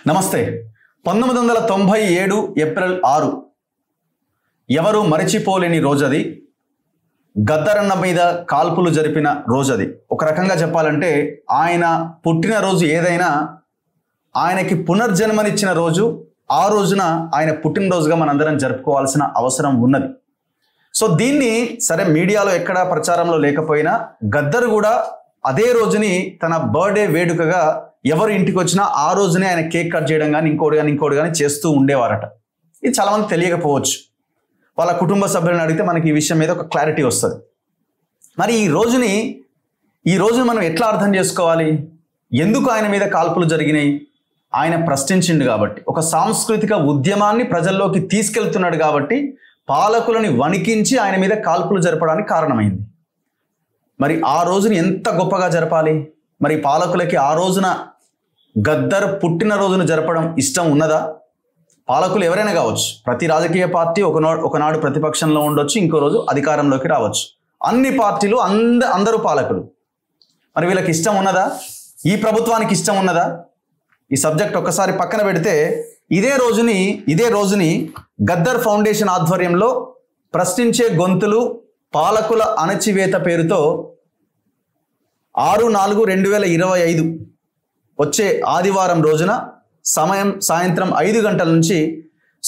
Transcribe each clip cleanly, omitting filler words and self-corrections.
నమస్తే. 1997 ఏప్రిల్ 6 ఎవరు మరిచిపోలేని రోజది. గద్దరన్న మీద కాల్పులు జరిపిన రోజది. ఒక రకంగా చెప్పాలంటే ఆయన పుట్టినరోజు ఏదైనా ఆయనకి పునర్జన్మనిచ్చిన రోజు. ఆ రోజున ఆయన పుట్టినరోజుగా మనందరం జరుపుకోవాల్సిన అవసరం ఉన్నది. సో దీన్ని సరే మీడియాలో ఎక్కడా ప్రచారంలో లేకపోయినా గద్దర్ కూడా అదే రోజుని తన బర్త్డే వేడుకగా ఎవరు ఇంటికి వచ్చినా ఆ రోజునే ఆయన కేక్ కట్ చేయడం కానీ ఇంకోటి కానీ చేస్తూ ఉండేవారట. ఇది చాలామంది తెలియకపోవచ్చు. వాళ్ళ కుటుంబ సభ్యులను అడిగితే మనకి ఈ విషయం మీద ఒక క్లారిటీ వస్తుంది. మరి ఈ రోజుని మనం ఎట్లా అర్థం చేసుకోవాలి? ఎందుకు ఆయన మీద కాల్పులు జరిగినాయి? ఆయన ప్రశ్నించిండు కాబట్టి, ఒక సాంస్కృతిక ఉద్యమాన్ని ప్రజల్లోకి తీసుకెళ్తున్నాడు కాబట్టి పాలకులని వణికించి ఆయన మీద కాల్పులు జరపడానికి కారణమైంది. మరి ఆ రోజుని ఎంత గొప్పగా జరపాలి? మరి పాలకులకి ఆ రోజున గద్దర్ పుట్టినరోజును జరపడం ఇష్టం ఉన్నదా? పాలకులు ఎవరైనా కావచ్చు. ప్రతి రాజకీయ పార్టీ ఒకనాడు ప్రతిపక్షంలో ఉండొచ్చు, ఇంకో రోజు అధికారంలోకి రావచ్చు. అన్ని పార్టీలు అందరూ పాలకులు. మరి వీళ్ళకి ఇష్టం ఉన్నదా? ఈ ప్రభుత్వానికి ఇష్టం ఉన్నదా? ఈ సబ్జెక్ట్ ఒక్కసారి పక్కన పెడితే ఇదే రోజుని గద్దర్ ఫౌండేషన్ ఆధ్వర్యంలో ప్రశ్నించే గొంతులు పాలకుల అణచివేత పేరుతో 6/4/2025 వచ్చే ఆదివారం రోజున సాయంత్రం 5 గంటల నుంచి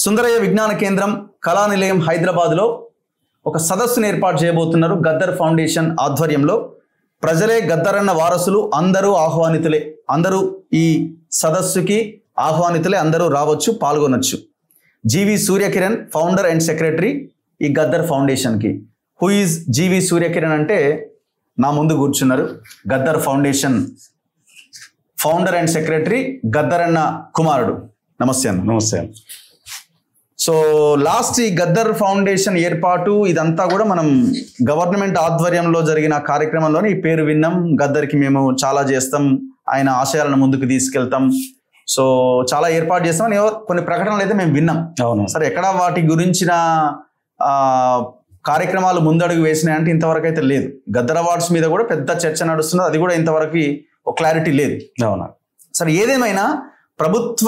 సుందరయ్య విజ్ఞాన కేంద్రం కళానిలయం హైదరాబాద్లో ఒక సదస్సును ఏర్పాటు చేయబోతున్నారు. గద్దర్ ఫౌండేషన్ ఆధ్వర్యంలో ప్రజలే గద్దరన్న వారసులు, అందరూ ఆహ్వానితులే. అందరూ ఈ సదస్సుకి ఆహ్వానితులే, అందరూ రావచ్చు, పాల్గొనొచ్చు. జీవి సూర్యకిరణ్ ఫౌండర్ అండ్ సెక్రటరీ ఈ గద్దర్ ఫౌండేషన్కి. హూ ఈజ్ జీవి సూర్యకిరణ్ అంటే నా ముందు కూర్చున్నారు. Gaddar foundation founder and secretary, గద్దరన్న కుమారుడు. నమస్తే అన్న. నమస్తే. సో లాస్ట్ ఈ గద్దర్ ఫౌండేషన్ ఏర్పాటు ఇదంతా కూడా మనం గవర్నమెంట్ ఆధ్వర్యంలో జరిగిన కార్యక్రమంలోనే ఈ పేరు విన్నాం. గద్దర్కి మేము చాలా చేస్తాం, ఆయన ఆశయాలను ముందుకు తీసుకెళ్తాం, సో చాలా ఏర్పాటు చేస్తాం అని కొన్ని ప్రకటనలు అయితే మేము విన్నాం. అవును. సరే, ఎక్కడ వాటి గురించిన కార్యక్రమాలు ముందడుగు వేసినాయంటే ఇంతవరకు అయితే లేదు. గద్దర్ అవార్డ్స్ మీద కూడా పెద్ద చర్చ నడుస్తున్నది, అది కూడా ఇంతవరకు ఒక క్లారిటీ లేదు. అవునా. సరే, ఏదేమైనా ప్రభుత్వ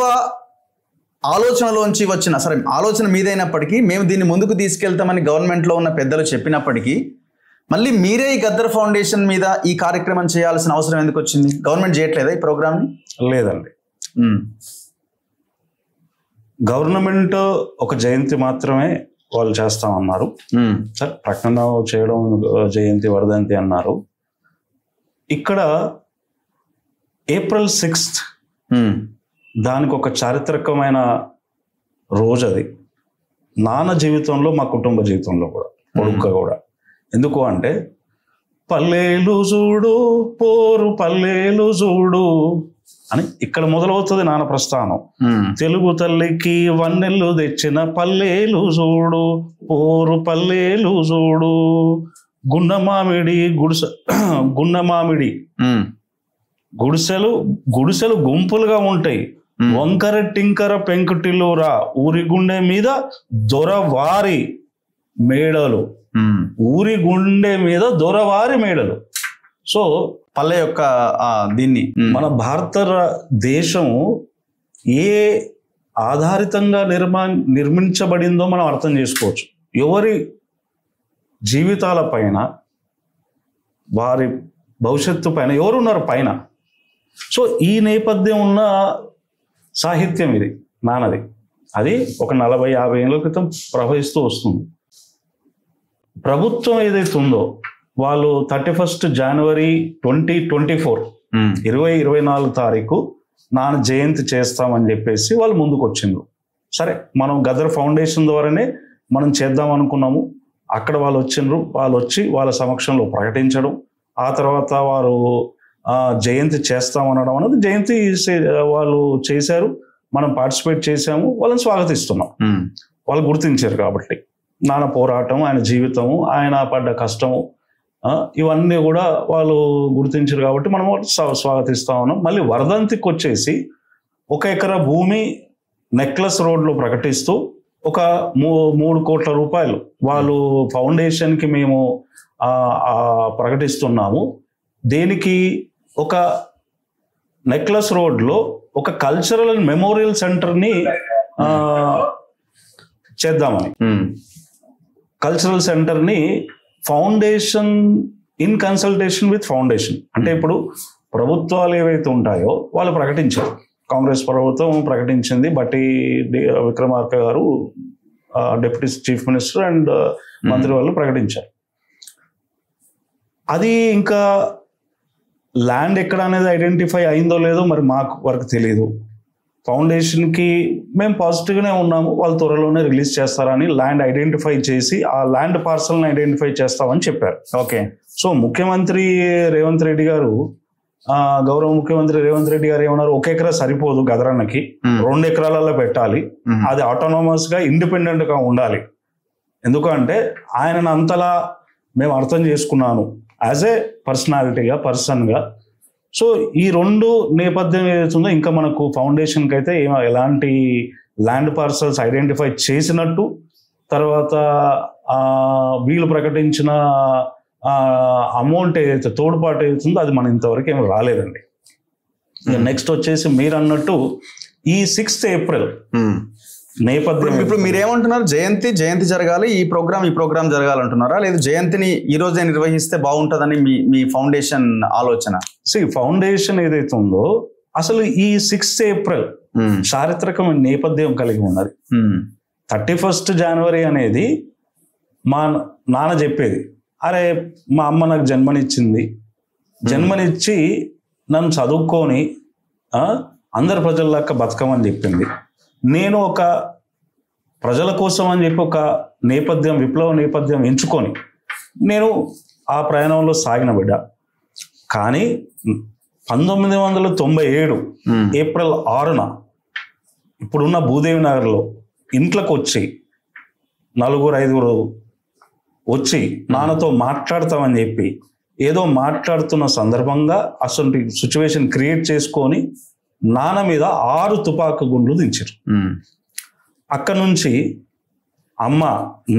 ఆలోచనలోంచి వచ్చిన ఆలోచన మీదైనప్పటికీ మేము దీన్ని ముందుకు తీసుకెళ్తామని గవర్నమెంట్లో ఉన్న పెద్దలు చెప్పినప్పటికీ మళ్ళీ మీరే ఈ గద్దర్ ఫౌండేషన్ మీద ఈ కార్యక్రమం చేయాల్సిన అవసరం ఎందుకు వచ్చింది? గవర్నమెంట్ చేయట్లేదా ఈ ప్రోగ్రామ్ని? లేదండి, గవర్నమెంట్ ఒక జయంతి మాత్రమే వాళ్ళు చేస్తామన్నారు. సార్, ప్రకటన చేయడం జయంతి వర్ధంతి అన్నారు. ఇక్కడ April 6th దానికి ఒక చారిత్రకమైన రోజు. అది నాన్న జీవితంలో, మా కుటుంబ జీవితంలో కూడా, కొడుక కూడా. ఎందుకు అంటే పల్లెలు చూడు పోరు పల్లెలు చూడు అని ఇక్కడ మొదలవుతుంది నాన్న ప్రస్థానం. తెలుగు తల్లికి వన్నెల్లు తెచ్చిన పల్లెలు చూడు పోరు పల్లెలు చూడు, గున్నమామిడి గుడిసెలు గుంపులుగా ఉంటాయి, వంకర టింకర పెంకుటిల్లురా ఊరి గుండె మీద దొరవారి మేడలు, ఊరి గుండె మీద దొరవారి మేడలు. సో పల్లె యొక్క దీన్ని మన భారతదేశం ఏ ఆధారితంగా నిర్మించబడిందో మనం అర్థం చేసుకోవచ్చు. ఎవరి జీవితాల పైన, వారి భవిష్యత్తు పైన ఎవరున్నారు పైన. సో ఈ నేపథ్యం ఉన్న సాహిత్యం ఇది నాన్నది. అది ఒక 40-50 ఏళ్ళ క్రితం ప్రవహిస్తూ వస్తుంది. ప్రభుత్వం ఏదైతే ఉందో వాళ్ళు 31 జనవరి 2024 2024 నాన్న జయంతి చేస్తామని చెప్పేసి వాళ్ళు ముందుకు వచ్చిండ్రు. సరే, మనం గద్దర్ ఫౌండేషన్ ద్వారానే మనం చేద్దాం అనుకున్నాము. అక్కడ వాళ్ళు వచ్చిండ్రు. వాళ్ళు వచ్చి వాళ్ళ సమక్షంలో ప్రకటించడం, ఆ తర్వాత వారు జయంతి చేస్తామనడం అనేది, జయంతి వాళ్ళు చేశారు, మనం పార్టిసిపేట్ చేశాము, వాళ్ళని స్వాగతిస్తున్నాం. వాళ్ళు గుర్తించారు కాబట్టి నాన్న పోరాటం, ఆయన జీవితము, ఆయన పడ్డ కష్టము, ఇవన్నీ కూడా వాళ్ళు గుర్తించారు కాబట్టి మనం స్వాగతిస్తా ఉన్నాం. మళ్ళీ వర్ధంతికి వచ్చేసి 1 ఎకరా భూమి నెక్లెస్ రోడ్లో ప్రకటిస్తూ ఒక 3 కోట్ల రూపాయలు వాళ్ళు ఫౌండేషన్కి మేము ప్రకటిస్తున్నాము. దేనికి? ఒక నెక్లెస్ రోడ్లో ఒక కల్చరల్ అండ్ మెమోరియల్ సెంటర్ని చేద్దామని, కల్చరల్ సెంటర్ని foundation in consultation with foundation. అంటే ఇప్పుడు ప్రభుత్వాలు ఏవైతే ఉంటాయో వాళ్ళు ప్రకటించారు, కాంగ్రెస్ ప్రభుత్వం ప్రకటించింది, బట్టి విక్రమార్క గారు డిప్యూటీ చీఫ్ మినిస్టర్ అండ్ మంత్రి వాళ్ళు ప్రకటించారు. అది ఇంకా ల్యాండ్ ఎక్కడ అనేది ఐడెంటిఫై అయిందో లేదో మరి మాకు వరకు తెలియదు. ఫౌండేషన్కి మేము పాజిటివ్గానే ఉన్నాము, వాళ్ళు త్వరలోనే రిలీజ్ చేస్తారని ల్యాండ్ ఐడెంటిఫై చేసి ఆ ల్యాండ్ పార్సల్ని ఐడెంటిఫై చేస్తామని చెప్పారు. ఓకే. సో ముఖ్యమంత్రి రేవంత్ రెడ్డి గారు, గౌరవ ముఖ్యమంత్రి రేవంత్ రెడ్డి గారు ఏమన్నారు, 1 ఎకరా సరిపోదు గదరన్నకి, 2 ఎకరాలలో పెట్టాలి, అది ఆటోనమస్ గా ఇండిపెండెంట్ గా ఉండాలి. ఎందుకంటే ఆయనను అంతలా మేము అర్థం చేసుకున్నాను యాజ్ ఏ పర్సనాలిటీగా, పర్సన్గా. సో ఈ 2 నేపథ్యం ఏదైతుందో ఇంకా మనకు ఫౌండేషన్కి అయితే ఎలాంటి ల్యాండ్ పార్సల్స్ ఐడెంటిఫై చేసినట్టు, తర్వాత వీళ్ళు ప్రకటించిన అమౌంట్ ఏదైతే తోడ్పాటు ఏదైతుందో అది మన ఇంతవరకు ఏమి రాలేదండి. నెక్స్ట్ వచ్చేసి మీరు అన్నట్టు ఈ 6th ఏప్రిల్ నేపథ్యం. ఇప్పుడు మీరేమంటున్నారు, జయంతి జరగాలి, ఈ ప్రోగ్రామ్ జరగాలంటున్నారా, లేదు జయంతిని ఈ రోజే నిర్వహిస్తే బాగుంటుందని మీ ఫౌండేషన్ ఆలోచన? ఫౌండేషన్ ఏదైతే ఉందో అసలు ఈ 6th ఏప్రిల్ చారిత్రకమైన నేపథ్యం కలిగి ఉన్నది. 31st జనవరి అనేది మా నాన్న చెప్పేది, అరే మా అమ్మ నాకు జన్మనిచ్చింది, జన్మనిచ్చి నన్ను చదువుకొని అందరి ప్రజల్లాక్క బతకమని చెప్పింది. నేను ఒక ప్రజల కోసం అని చెప్పి ఒక నేపథ్యం, విప్లవ నేపథ్యం ఎంచుకొని నేను ఆ ప్రయాణంలో సాగిన బిడ్డ. కానీ 1997 ఏప్రిల్ 6న ఇప్పుడున్న భూదేవి నగర్లో ఇంట్లోకి వచ్చి 4-5 వచ్చి నాన్నతో మాట్లాడతామని చెప్పి ఏదో మాట్లాడుతున్న సందర్భంగా అసలు సిచ్యువేషన్ క్రియేట్ చేసుకొని నాన్న మీద 6 తుపాకు గుండ్లు దించారు. అక్కడి నుంచి అమ్మ,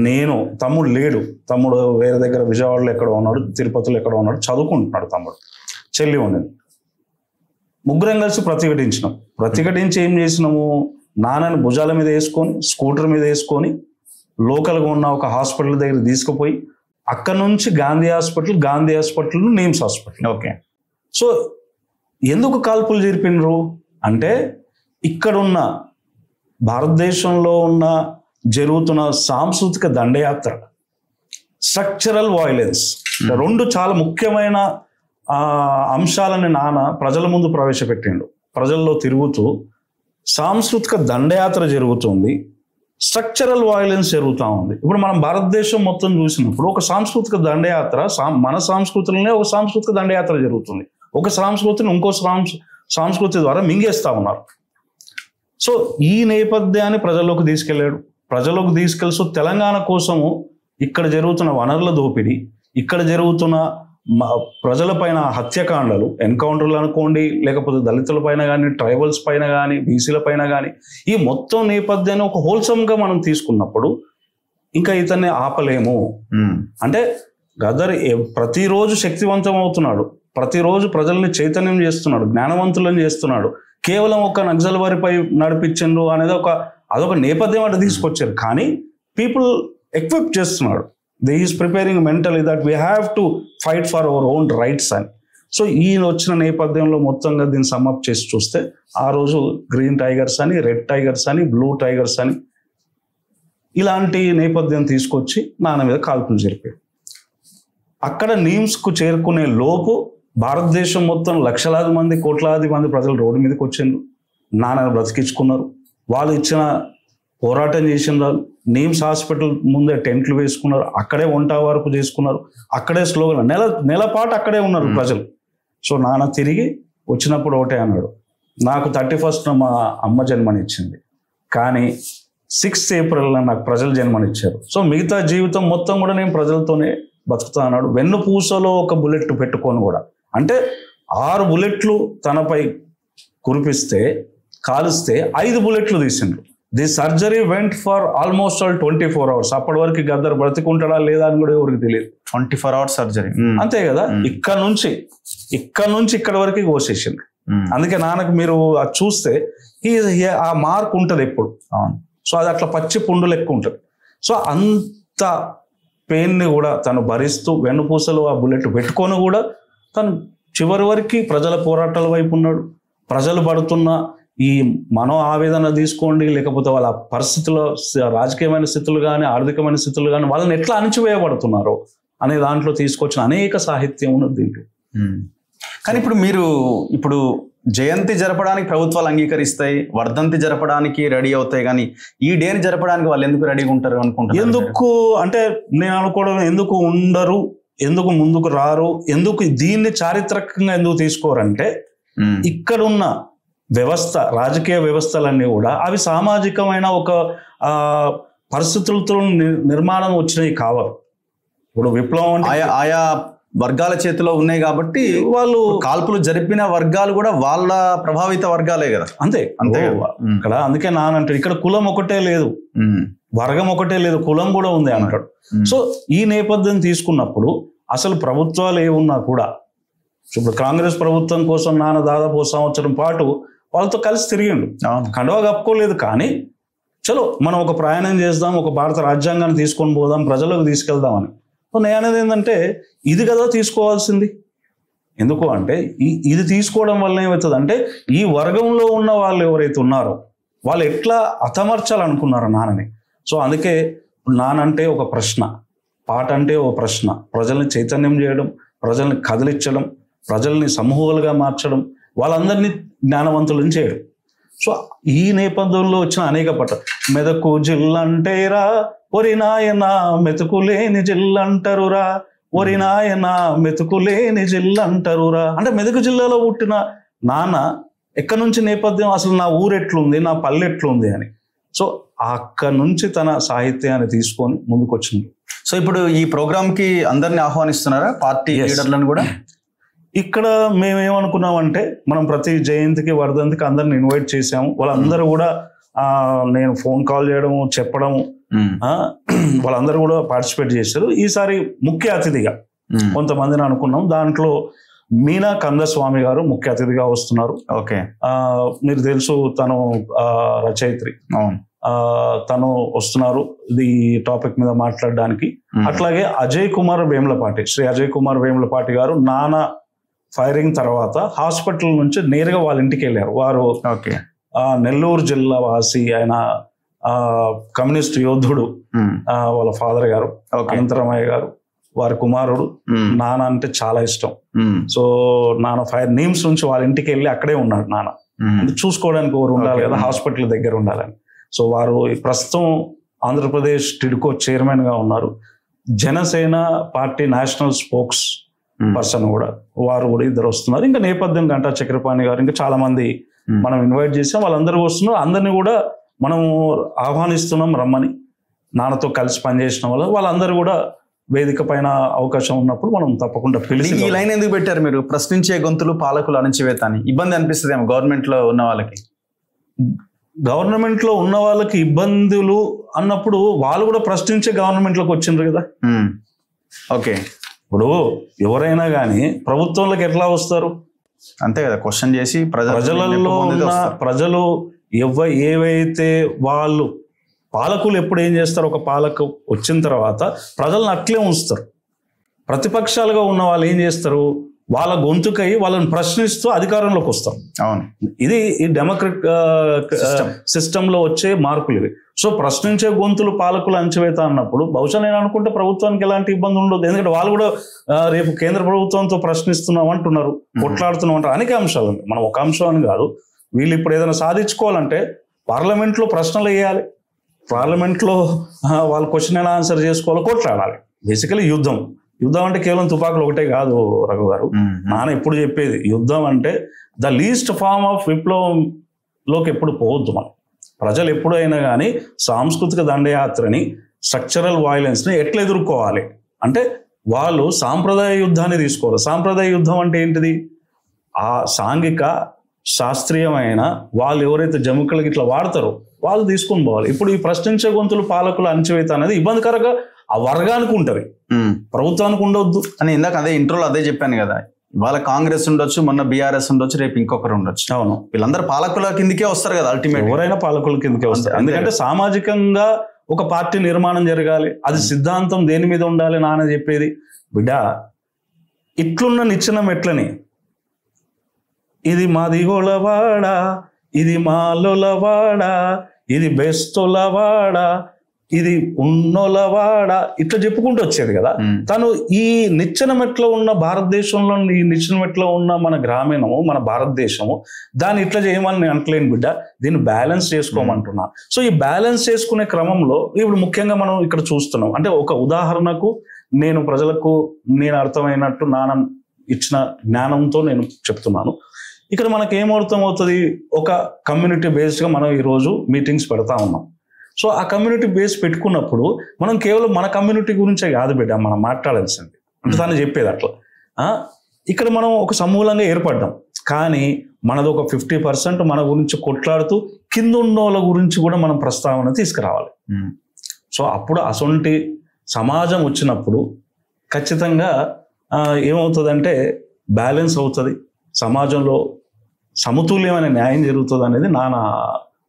నేను, తమ్ముడు లేడు, తమ్ముడు వేరే దగ్గర విజయవాడలో ఎక్కడో ఉన్నాడు, తిరుపతిలో ఎక్కడో ఉన్నాడు, చదువుకుంటున్నాడు తమ్ముడు, చెల్లి ఉన్నది. ముగ్గురం కలిసి ప్రతిఘటించి ఏం చేసినాము, నాన్నని భుజాల మీద వేసుకొని స్కూటర్ మీద వేసుకొని లోకల్గా ఉన్న ఒక హాస్పిటల్ దగ్గర తీసుకుపోయి అక్కడ నుంచి Gandhi hospital NIMS hospital. Okay. So ఎందుకు కాల్పులు జరిపినరు అంటే ఇక్కడున్న భారతదేశంలో ఉన్న జరుగుతున్న సాంస్కృతిక దండయాత్ర, స్ట్రక్చరల్ వైలెన్స్, 2 చాలా ముఖ్యమైన అంశాలని నాన్న ప్రజల ముందు ప్రవేశపెట్టిండు. ప్రజల్లో తిరుగుతూ సాంస్కృతిక దండయాత్ర జరుగుతుంది, స్ట్రక్చరల్ వైలెన్స్ జరుగుతూ ఉంది. ఇప్పుడు మనం భారతదేశం మొత్తం చూసినప్పుడు ఒక సాంస్కృతిక దండయాత్ర, మన సంస్కృతులనే ఒక సాంస్కృతిక దండయాత్ర జరుగుతుంది. ఒక సంస్కృతిని ఇంకో సంస్కృతి ద్వారా మింగేస్తా ఉన్నారు. సో ఈ నేపథ్యాన్ని ప్రజల్లోకి తీసుకెళ్ళి తెలంగాణ కోసము ఇక్కడ జరుగుతున్న వనరుల దోపిడీ, ఇక్కడ జరుగుతున్న ప్రజలపైన హత్యాకాండాలు, ఎన్కౌంటర్లు అనుకోండి, లేకపోతే దళితుల పైన కానీ, ట్రైబల్స్ పైన కానీ, బీసీల పైన కానీ, ఈ మొత్తం నేపథ్యాన్ని ఒక హోల్సమ్గా మనం తీసుకున్నప్పుడు ఇంకా ఇతన్ని ఆపలేము. అంటే గదర్ ప్రతిరోజు శక్తివంతం అవుతున్నాడు, ప్రతిరోజు ప్రజల్ని చైతన్యం చేస్తున్నాడు, జ్ఞానవంతులను చేస్తున్నాడు. కేవలం ఒక నక్సల్ వారిపై నడిపించండు అనేది అదొక నేపథ్యం అంటే తీసుకొచ్చారు. కానీ పీపుల్ ఎక్విప్ చేస్తున్నాడు. They is preparing mentally that we have to fight for our own rights అని. సో ఈయన వచ్చిన నేపథ్యంలో మొత్తంగా దీన్ని సమ్అప్ చేసి చూస్తే ఆ రోజు గ్రీన్ టైగర్స్ అని, రెడ్ టైగర్స్ అని, బ్లూ టైగర్స్ అని ఇలాంటి నేపథ్యం తీసుకొచ్చి నాన్న మీద కాల్పులు జరిపారు. అక్కడ నీమ్స్కు చేరుకునే లోపు భారతదేశం మొత్తం లక్షలాది మంది, కోట్లాది మంది ప్రజలు రోడ్డు మీదకి వచ్చిండ్రు, నాన్నని బ్రతికించుకున్నారు. వాళ్ళు ఇచ్చిన పోరాటం చేసినారు. నీమ్స్ హాస్పిటల్ ముందే టెంట్లు వేసుకున్నారు, అక్కడే వంట వరకు చేసుకున్నారు, అక్కడే స్లోగా నెల పాటు అక్కడే ఉన్నారు ప్రజలు. సో నాన్న తిరిగి వచ్చినప్పుడు ఒకటే అన్నాడు, నాకు 31st మా అమ్మ జన్మనిచ్చింది, కానీ 6th ఏప్రిల్ నాకు ప్రజలు జన్మనిచ్చారు. సో మిగతా జీవితం మొత్తం కూడా నేను ప్రజలతోనే బతుకుతా అన్నాడు. వెన్నుపూసలో ఒక బుల్లెట్ పెట్టుకొని కూడా, అంటే 6 బుల్లెట్లు తనపై కురిపిస్తే కాలుస్తే 5 బుల్లెట్లు తీసిండ్రు. The surgery went for almost 24 hours. అప్పటి వరకు గద్దర్ బ్రతికుంటాడా లేదా అని కూడా ఎవరికి తెలియదు. 24 hours సర్జరీ, అంతే కదా. ఇక్కడ నుంచి ఇక్కడ వరకు కోసేసిండ్రు. అందుకే నాన్నకు మీరు అది చూస్తే ఆ మార్క్ ఉంటుంది ఎప్పుడు. సో అది అట్లా పచ్చి పుండు లెక్క ఉంటుంది. సో అంత పెయిన్ని కూడా తను భరిస్తూ వెన్నుపూసలు ఆ బుల్లెట్ పెట్టుకొని కూడా తను చివరి వరకు ప్రజల పోరాటాల వైపు ఉన్నాడు. ప్రజలు పడుతున్న ఈ మనో ఆవేదన తీసుకోండి, లేకపోతే వాళ్ళ పరిస్థితుల్లో రాజకీయమైన స్థితులు కానీ ఆర్థికమైన స్థితులు కానీ వాళ్ళని ఎట్లా అణిచివేయబడుతున్నారో అనే దాంట్లో తీసుకొచ్చిన అనేక సాహిత్యం ఉన్నది దీంట్లో. కానీ ఇప్పుడు జయంతి జరపడానికి ప్రభుత్వాలు అంగీకరిస్తాయి, వర్ధంతి జరపడానికి రెడీ అవుతాయి, కానీ ఈ డేని జరపడానికి వాళ్ళు ఎందుకు రెడీగా ఉంటారు అనుకుంటారు? ఎందుకు అంటే నేను అనుకోవడం, ఎందుకు ఉండరు, ఎందుకు ముందుకు రారు, ఎందుకు దీన్ని చారిత్రకంగా ఎందుకు తీసుకోరంటే ఇక్కడున్న వ్యవస్థ, రాజకీయ వ్యవస్థలన్నీ కూడా అవి సామాజికమైన ఒక పరిస్థితులతో నిర్మాణం వచ్చినవి కావాలి. ఇప్పుడు విప్లవం ఆయా వర్గాల చేతిలో ఉన్నాయి కాబట్టి వాళ్ళు కాల్పులు జరిపిన వర్గాలు కూడా వాళ్ళ ప్రభావిత వర్గాలే కదా. అంతే ఇక్కడ. అందుకే నానంటే ఇక్కడ కులం ఒకటే లేదు, వర్గం ఒకటే లేదు, కులం కూడా ఉంది అంటాడు. సో ఈ నేపథ్యం తీసుకున్నప్పుడు అసలు ప్రభుత్వాలు ఏమున్నా కూడా, ఇప్పుడు కాంగ్రెస్ ప్రభుత్వం కోసం నాన్న దాదాపు 1 సంవత్సరం పాటు వాళ్ళతో కలిసి తిరిగిండు, కండువా కప్పుకోలేదు. కానీ చలో మనం ఒక ప్రయాణం చేద్దాం, ఒక భారత రాజ్యాంగాన్ని తీసుకొని పోదాం, ప్రజలకు తీసుకెళ్దామని. నేను అనేది ఏంటంటే ఇది కదా తీసుకోవాల్సింది. ఎందుకు అంటే ఇది తీసుకోవడం వల్ల ఏమవుతుంది అంటే ఈ వర్గంలో ఉన్న వాళ్ళు ఎవరైతే ఉన్నారో వాళ్ళు ఎట్లా అతమర్చాలనుకున్నారు నాన్నని. సో అందుకే నానంటే ఒక ప్రశ్న, పాట అంటే ఒక ప్రశ్న, ప్రజల్ని చైతన్యం చేయడం, ప్రజల్ని కదిలించడం, ప్రజల్ని సమూహాలుగా మార్చడం, వాళ్ళందరినీ జ్ఞానవంతులను చేయడం. సో ఈ నేపథ్యంలో వచ్చిన అనేక పాటలు. మెదకు జిల్లంటేరా ఒరి నాయన మెతుకులేని జిల్లంటారురా, ఒరి నాయన మెతుకులేని జిల్లంటారురా. అంటే మెదకు జిల్లాలో పుట్టిన నాన్న ఎక్కడి నుంచి నేపథ్యం, అసలు నా ఊరు ఎట్లుంది, నా పల్లె ఎట్లుంది అని. సో అక్కడి నుంచి తన సాహిత్యాన్ని తీసుకొని ముందుకు వచ్చింది. సో ఇప్పుడు ఈ ప్రోగ్రామ్కి అందరినీ ఆహ్వానిస్తున్నారా, పార్టీ లీడర్లను కూడా? ఇక్కడ మేమేమనుకున్నామంటే మనం ప్రతి జయంతికి వర్ధంతికి అందరిని ఇన్వైట్ చేసాము. వాళ్ళందరూ కూడా నేను ఫోన్ కాల్ చేయడము, చెప్పడము, వాళ్ళందరూ కూడా పార్టిసిపేట్ చేశారు. ఈసారి ముఖ్య అతిథిగా కొంతమందిని అనుకున్నాం. దాంట్లో మీనా కందస్వామి గారు ముఖ్య అతిథిగా వస్తున్నారు. ఓకే, మీరు తెలుసు, తను రచయిత్రి, తను వస్తున్నారు ఈ టాపిక్ మీద మాట్లాడడానికి. అట్లాగే అజయ్ కుమార్ వేములపాటి, శ్రీ అజయ్ కుమార్ వేములపాటి గారు నాన్న ఫైరింగ్ తర్వాత హాస్పిటల్ నుంచి నేరుగా వాళ్ళ ఇంటికి వెళ్ళారు. వారు నెల్లూరు జిల్లా వాసి, ఆయన కమ్యూనిస్ట్ యోధుడు, వాళ్ళ ఫాదర్ గారు అనంతరమయ్య గారు, వారి కుమారుడు. నాన్న అంటే చాలా ఇష్టం. సో నాన్న ఫైర్ నీమ్స్ నుంచి వాళ్ళ ఇంటికి వెళ్ళి అక్కడే ఉన్నాడు నాన్న. చూసుకోవడానికి ఎవరు ఉండాలి కదా, హాస్పిటల్ దగ్గర ఉండాలని. సో వారు ప్రస్తుతం ఆంధ్రప్రదేశ్ టిడ్కో చైర్మన్ గా ఉన్నారు. Janasena party national spokes person కూడా, వారు కూడా ఇద్దరు వస్తున్నారు. ఇంకా నేపథ్యం గంటా చక్రపాణి గారు, ఇంకా చాలా మంది మనం ఇన్వైట్ చేసాం. వాళ్ళందరూ వస్తున్నారు. అందరినీ కూడా మనం ఆహ్వానిస్తున్నాం రమ్మని. నాన్నతో కలిసి పనిచేసిన వాళ్ళందరూ కూడా వేదిక పైన అవకాశం ఉన్నప్పుడు మనం తప్పకుండా పిలిచి. ఈ లైన్ ఎందుకు పెట్టారు మీరు? ప్రశ్నించే గొంతులు పాలకులు అణచివేత అని. ఇబ్బంది అనిపిస్తుంది ఏమో గవర్నమెంట్ లో ఉన్న వాళ్ళకి? గవర్నమెంట్ లో ఉన్న వాళ్ళకి ఇబ్బందులు అన్నప్పుడు వాళ్ళు కూడా ప్రశ్నించే గవర్నమెంట్ లోకి వచ్చిండ్రు కదా. ఓకే, ఇప్పుడు ఎవరైనా కానీ ప్రభుత్వంలోకి ఎట్లా వస్తారు? అంతే కదా, క్వశ్చన్ చేసి ప్రజలలో ఉన్న ప్రజలు ఏవైతే వాళ్ళు పాలకులు ఎప్పుడు ఏం చేస్తారు, ఒక పాలకు వచ్చిన తర్వాత ప్రజలను అట్లే ఉంచుతారు. ప్రతిపక్షాలుగా ఉన్న వాళ్ళు ఏం చేస్తారు, వాళ్ళ గొంతుకై వాళ్ళని ప్రశ్నిస్తూ అధికారంలోకి వస్తాం. అవును, ఇది ఈ డెమోక్రటిక్ సిస్టంలో వచ్చే మార్పులు ఇవి. సో ప్రశ్నించే గొంతులు పాలకులు అణచివేత అన్నప్పుడు బహుశా నేను అనుకుంటే ప్రభుత్వానికి ఎలాంటి ఇబ్బంది ఉండదు. ఎందుకంటే వాళ్ళు కూడా రేపు కేంద్ర ప్రభుత్వంతో ప్రశ్నిస్తున్నాం అంటున్నారు, కొట్లాడుతున్నాం అంటారు. అనేక అంశాలు ఉన్నాయి. మనం ఒక అంశం అని కాదు. వీళ్ళు ఇప్పుడు ఏదైనా సాధించుకోవాలంటే పార్లమెంట్లో ప్రశ్నలు వేయాలి, పార్లమెంట్లో వాళ్ళు క్వశ్చన్ ఎలా ఆన్సర్ చేసుకోవాలో కొట్లాడాలి. బేసికలీ యుద్ధం అంటే కేవలం తుపాకులు ఒకటే కాదు రఘు గారు. నాన్న ఎప్పుడు చెప్పేది, యుద్ధం అంటే ద లీస్ట్ ఫార్మ్ ఆఫ్ విప్లవంలోకి ఎప్పుడు పోవద్దు. మనం ప్రజలు ఎప్పుడైనా కానీ సాంస్కృతిక దండయాత్రని, స్ట్రక్చరల్ వైలెన్స్ని ఎట్లా ఎదుర్కోవాలి అంటే వాళ్ళు సాంప్రదాయ యుద్ధాన్ని తీసుకోవాలి. సాంప్రదాయ యుద్ధం అంటే ఏంటిది? ఆ సాంఘిక శాస్త్రీయమైన వాళ్ళు ఎవరైతే జముకలకి ఇట్లా వాడతారో వాళ్ళు తీసుకొని పోవాలి. ఇప్పుడు ఈ ప్రశ్నించే గొంతులు పాలకులు అణచివేత అనేది ఇబ్బందికరంగా ఆ వర్గానికి ఉంటుంది, ప్రభుత్వానికి ఉండొద్దు అని ఇందాక అదే ఇంట్రోలో అదే చెప్పాను కదా. ఇవాళ కాంగ్రెస్ ఉండొచ్చు, మొన్న బీఆర్ఎస్ ఉండొచ్చు, రేపు ఇంకొకరు ఉండొచ్చు. అవును, వీళ్ళందరూ పాలకుల కిందకే వస్తారు కదా అల్టిమేట్. ఎవరైనా పాలకుల కిందకే వస్తారు. ఎందుకంటే సామాజికంగా ఒక పార్టీ నిర్మాణం జరగాలి, అది సిద్ధాంతం దేని మీద ఉండాలి నాన్న చెప్పేది. బిడ్డ ఇట్లున్న నిచ్చెన మెట్లని ఇది మాదిగోలవాడ, ఇది మాలోలవాడ, ఇది బెస్తోలవాడ, ఇది ఉన్నోలవాడ, ఇట్లా చెప్పుకుంటూ వచ్చేది కదా. తను ఈ నిచ్చెన మెట్లో ఉన్న భారతదేశంలో, ఈ నిచ్చెన మెట్లో ఉన్న మన గ్రామీణము, మన భారతదేశము, దాన్ని ఇట్లా చేయమని నేను అంటలేను బిడ్డ, దీన్ని బ్యాలెన్స్ చేసుకోమంటున్నా. సో ఈ బ్యాలెన్స్ చేసుకునే క్రమంలో ఇప్పుడు ముఖ్యంగా మనం ఇక్కడ చూస్తున్నాం. అంటే ఒక ఉదాహరణకు నేను ప్రజలకు నేను అర్థమైనట్టు నాన్న ఇచ్చిన జ్ఞానంతో నేను చెప్తున్నాను. ఇక్కడ మనకి ఏమర్థం అవుతుంది, ఒక కమ్యూనిటీ బేస్డ్గా మనం ఈరోజు మీటింగ్స్ పెడతా ఉన్నాం. సో ఆ కమ్యూనిటీ బేస్ పెట్టుకున్నప్పుడు మనం కేవలం మన కమ్యూనిటీ గురించే కాదు బిడ్డ మనం మాట్లాడాల్సింది. అంటే తను చెప్పేది అట్లా. ఇక్కడ మనం ఒక సమూలంగా ఏర్పడ్డాం, కానీ మనది ఒక 50% మన గురించి కొట్లాడుతూ కింద ఉన్న వాళ్ళ గురించి కూడా మనం ప్రస్తావన తీసుకురావాలి. సో అప్పుడు అసొంటి సమాజం వచ్చినప్పుడు ఖచ్చితంగా ఏమవుతుందంటే బ్యాలెన్స్ అవుతుంది, సమాజంలో సమతుల్యమైన న్యాయం జరుగుతుంది అనేది నా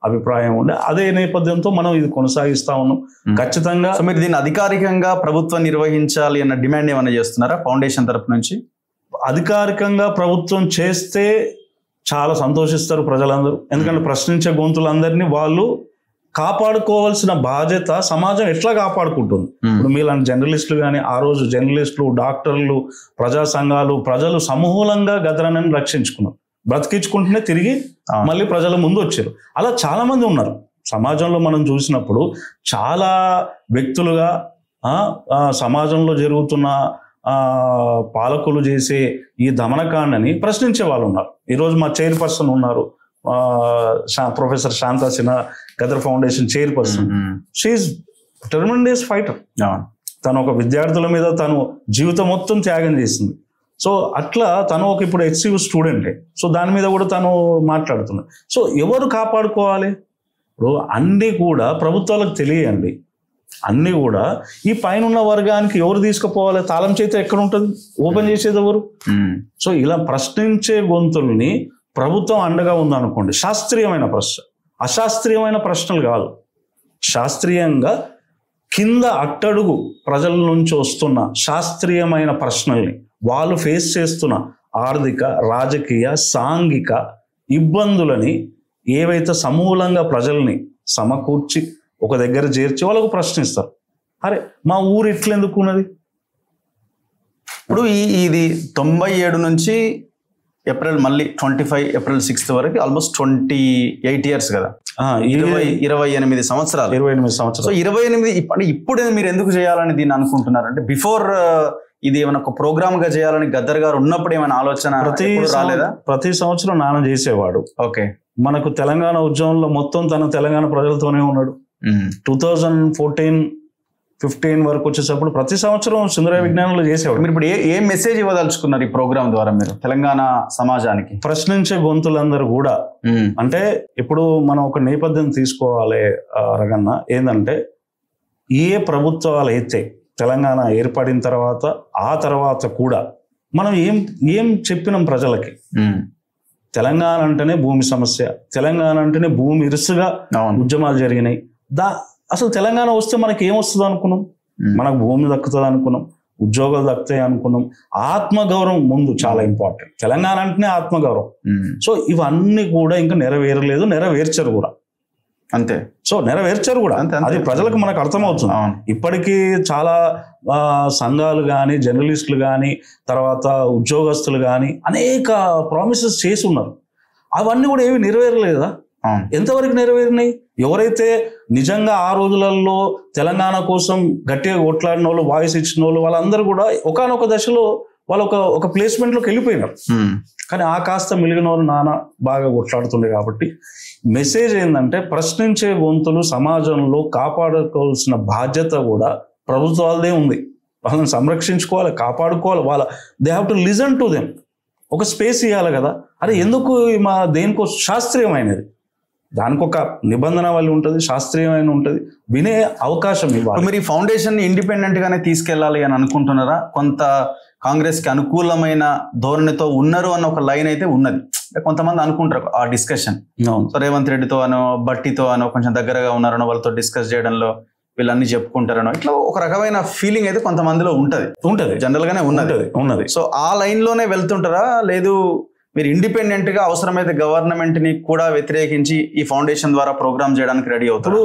అభిప్రాయం ఉండే. అదే నేపథ్యంతో మనం ఇది కొనసాగిస్తా ఉన్నాం. ఖచ్చితంగా మీరు దీన్ని అధికారికంగా ప్రభుత్వం నిర్వహించాలి అన్న డిమాండ్ ఏమైనా చేస్తున్నారా ఫౌండేషన్ తరపు నుంచి? అధికారికంగా ప్రభుత్వం చేస్తే చాలా సంతోషిస్తారు ప్రజలందరూ. ఎందుకంటే ప్రశ్నించే గొంతులందరినీ వాళ్ళు కాపాడుకోవాల్సిన బాధ్యత సమాజం ఎట్లా కాపాడుకుంటుంది. ఇప్పుడు మీలాంటి జర్నలిస్టులు కానీ, ఆ రోజు జర్నలిస్టులు, డాక్టర్లు, ప్రజా సంఘాలు, ప్రజలు సమూలంగా గదరన్నని రక్షించుకున్నారు, బ్రతికించుకుంటూనే తిరిగి మళ్ళీ ప్రజల ముందు వచ్చారు. అలా చాలా మంది ఉన్నారు సమాజంలో. మనం చూసినప్పుడు చాలా వ్యక్తులుగా సమాజంలో జరుగుతున్న పాలకులు చేసే ఈ దమనకాండని ప్రశ్నించే వాళ్ళు ఉన్నారు. ఈరోజు మా చైర్పర్సన్ ఉన్నారు, professor Shanta Sinha, Gaddar foundation chairperson. She is tremendous fighter. తను ఒక విద్యార్థుల మీద తను జీవితం మొత్తం త్యాగం చేసింది. సో అట్లా తను ఒక ఇప్పుడు HCU స్టూడెంటే. సో దాని మీద కూడా తను మాట్లాడుతున్నాడు. సో ఎవరు కాపాడుకోవాలి? ఇప్పుడు అన్నీ కూడా ప్రభుత్వాలకు తెలియండి, అన్నీ కూడా ఈ పైన ఉన్న వర్గానికి ఎవరు తీసుకుపోవాలి? తాళం చేతి ఎక్కడ ఉంటుంది? ఓపెన్ చేసేది ఎవరు? సో ఇలా ప్రశ్నించే గొంతుల్ని ప్రభుత్వం అండగా ఉందనుకోండి, శాస్త్రీయమైన ప్రశ్న, అశాస్త్రీయమైన ప్రశ్నలు కాదు, శాస్త్రీయంగా కింద అట్టడుగు ప్రజల నుంచి వస్తున్న శాస్త్రీయమైన ప్రశ్నల్ని, వాళ్ళు ఫేస్ చేస్తున్న ఆర్థిక, రాజకీయ, సాంఘిక ఇబ్బందులని ఏవైతే సమూలంగా ప్రజల్ని సమకూర్చి ఒక దగ్గర చేర్చి వాళ్ళకు ప్రశ్నిస్తారు. అరే మా ఊరు ఇట్లెందుకు ఉన్నది? ఇప్పుడు ఇది 97 నుంచి ఏప్రిల్ మళ్ళీ 25 ఏప్రిల్ 6 వరకు ఆల్మోస్ట్ 28 years కదా. 28 సంవత్సరాలు. 28 సంవత్సరాలు. సో 28 ఇప్పుడు మీరు ఎందుకు చేయాలని దీన్ని అనుకుంటున్నారు? అంటే బిఫోర్ ఇది ఏమైనా ఒక ప్రోగ్రామ్ గా చేయాలని గద్దర్ గారు ఉన్నప్పుడు ఏమైనా ఆలోచన రాలేదా? ప్రతి సంవత్సరం నాన్న చేసేవాడు. ఓకే, మనకు తెలంగాణ ఉద్యమంలో మొత్తం తన తెలంగాణ ప్రజలతోనే ఉన్నాడు. 2014-15 వరకు వచ్చేటప్పుడు ప్రతి సంవత్సరం సుందరయ్య విజ్ఞానంలో చేసేవాడు. మీరు ఇప్పుడు ఏ మెసేజ్ ఇవ్వదలుచుకున్నారు ఈ ప్రోగ్రామ్ ద్వారా మీరు తెలంగాణ సమాజానికి? ప్రశ్నించే గొంతులందరూ కూడా, అంటే ఇప్పుడు మనం ఒక నేపథ్యం తీసుకోవాలి రగన్న, ఏంటంటే ఏ ప్రభుత్వాలు అయితే తెలంగాణ ఏర్పడిన తర్వాత ఆ తర్వాత కూడా మనం ఏం చెప్పినాం ప్రజలకి? తెలంగాణ అంటేనే భూమి సమస్య, తెలంగాణ అంటేనే భూమి ఇరుసుగా ఉద్యమాలు జరిగినాయి. అసలు తెలంగాణ వస్తే మనకి ఏమొస్తుంది అనుకున్నాం? మనకు భూమి దక్కుతుంది అనుకున్నాం, ఉద్యోగాలు దక్కుతాయి అనుకున్నాం, ఆత్మగౌరవం ముందు చాలా ఇంపార్టెంట్. తెలంగాణ అంటేనే ఆత్మగౌరవం. సో ఇవన్నీ కూడా ఇంకా నెరవేరలేదు, నెరవేర్చరు కూడా. అంతే. సో నెరవేర్చారు కూడా, అది ప్రజలకు మనకు అర్థమవుతుంది. ఇప్పటికీ చాలా సంఘాలు కానీ, జర్నలిస్టులు కానీ, తర్వాత ఉద్యోగస్తులు కానీ అనేక ప్రామిసెస్ చేసి ఉన్నారు. అవన్నీ కూడా ఏమి నెరవేరలేదా? ఎంతవరకు నెరవేరినాయి? ఎవరైతే నిజంగా ఆ రోజులలో తెలంగాణ కోసం గట్టిగా కొట్లాడిన వాళ్ళు, వాయిస్ ఇచ్చిన వాళ్ళు, వాళ్ళందరూ కూడా ఒకానొక దశలో వాళ్ళు ఒక ప్లేస్మెంట్లోకి వెళ్ళిపోయినారు. కానీ ఆ కాస్త మిలిగిన వాళ్ళు నాన్న బాగా కొట్లాడుతుండే. కాబట్టి మెసేజ్ ఏంటంటే ప్రశ్నించే గొంతులు సమాజంలో కాపాడుకోవాల్సిన బాధ్యత కూడా ప్రభుత్వాలదే ఉంది. వాళ్ళని సంరక్షించుకోవాలి, కాపాడుకోవాలి. They have to listen to them. ఒక స్పేస్ ఇవ్వాలి కదా. అరే ఎందుకు మా దేనికో శాస్త్రీయమైనది, దానికి ఒక నిబంధన వల్ల ఉంటుంది, శాస్త్రీయమైన ఉంటుంది, వినే అవకాశం ఇవ్వాలి. మీరు ఈ ఫౌండేషన్ ఇండిపెండెంట్ గానే తీసుకెళ్ళాలి అని అనుకుంటున్నారా? కొంత కాంగ్రెస్కి అనుకూలమైన ధోరణితో ఉన్నారు అన్న ఒక లైన్ అయితే ఉన్నది. కొంతమంది అనుకుంటారు ఆ డిస్కషన్. సో రేవంత్ రెడ్డితో అనో బట్టితో అనో కొంచెం దగ్గరగా ఉన్నారనో వాళ్ళతో డిస్కస్ చేయడంలో వీళ్ళన్నీ చెప్పుకుంటారనో ఇట్లా ఒక రకమైన ఫీలింగ్ అయితే కొంతమందిలో ఉంటది జనరల్ గానే ఉన్నది. సో ఆ లైన్ లోనే వెళ్తుంటారా, లేదు మీరు ఇండిపెండెంట్ గా అవసరమైతే గవర్నమెంట్ ని కూడా వ్యతిరేకించి ఈ ఫౌండేషన్ ద్వారా ప్రోగ్రామ్ చేయడానికి రెడీ అవుతారు?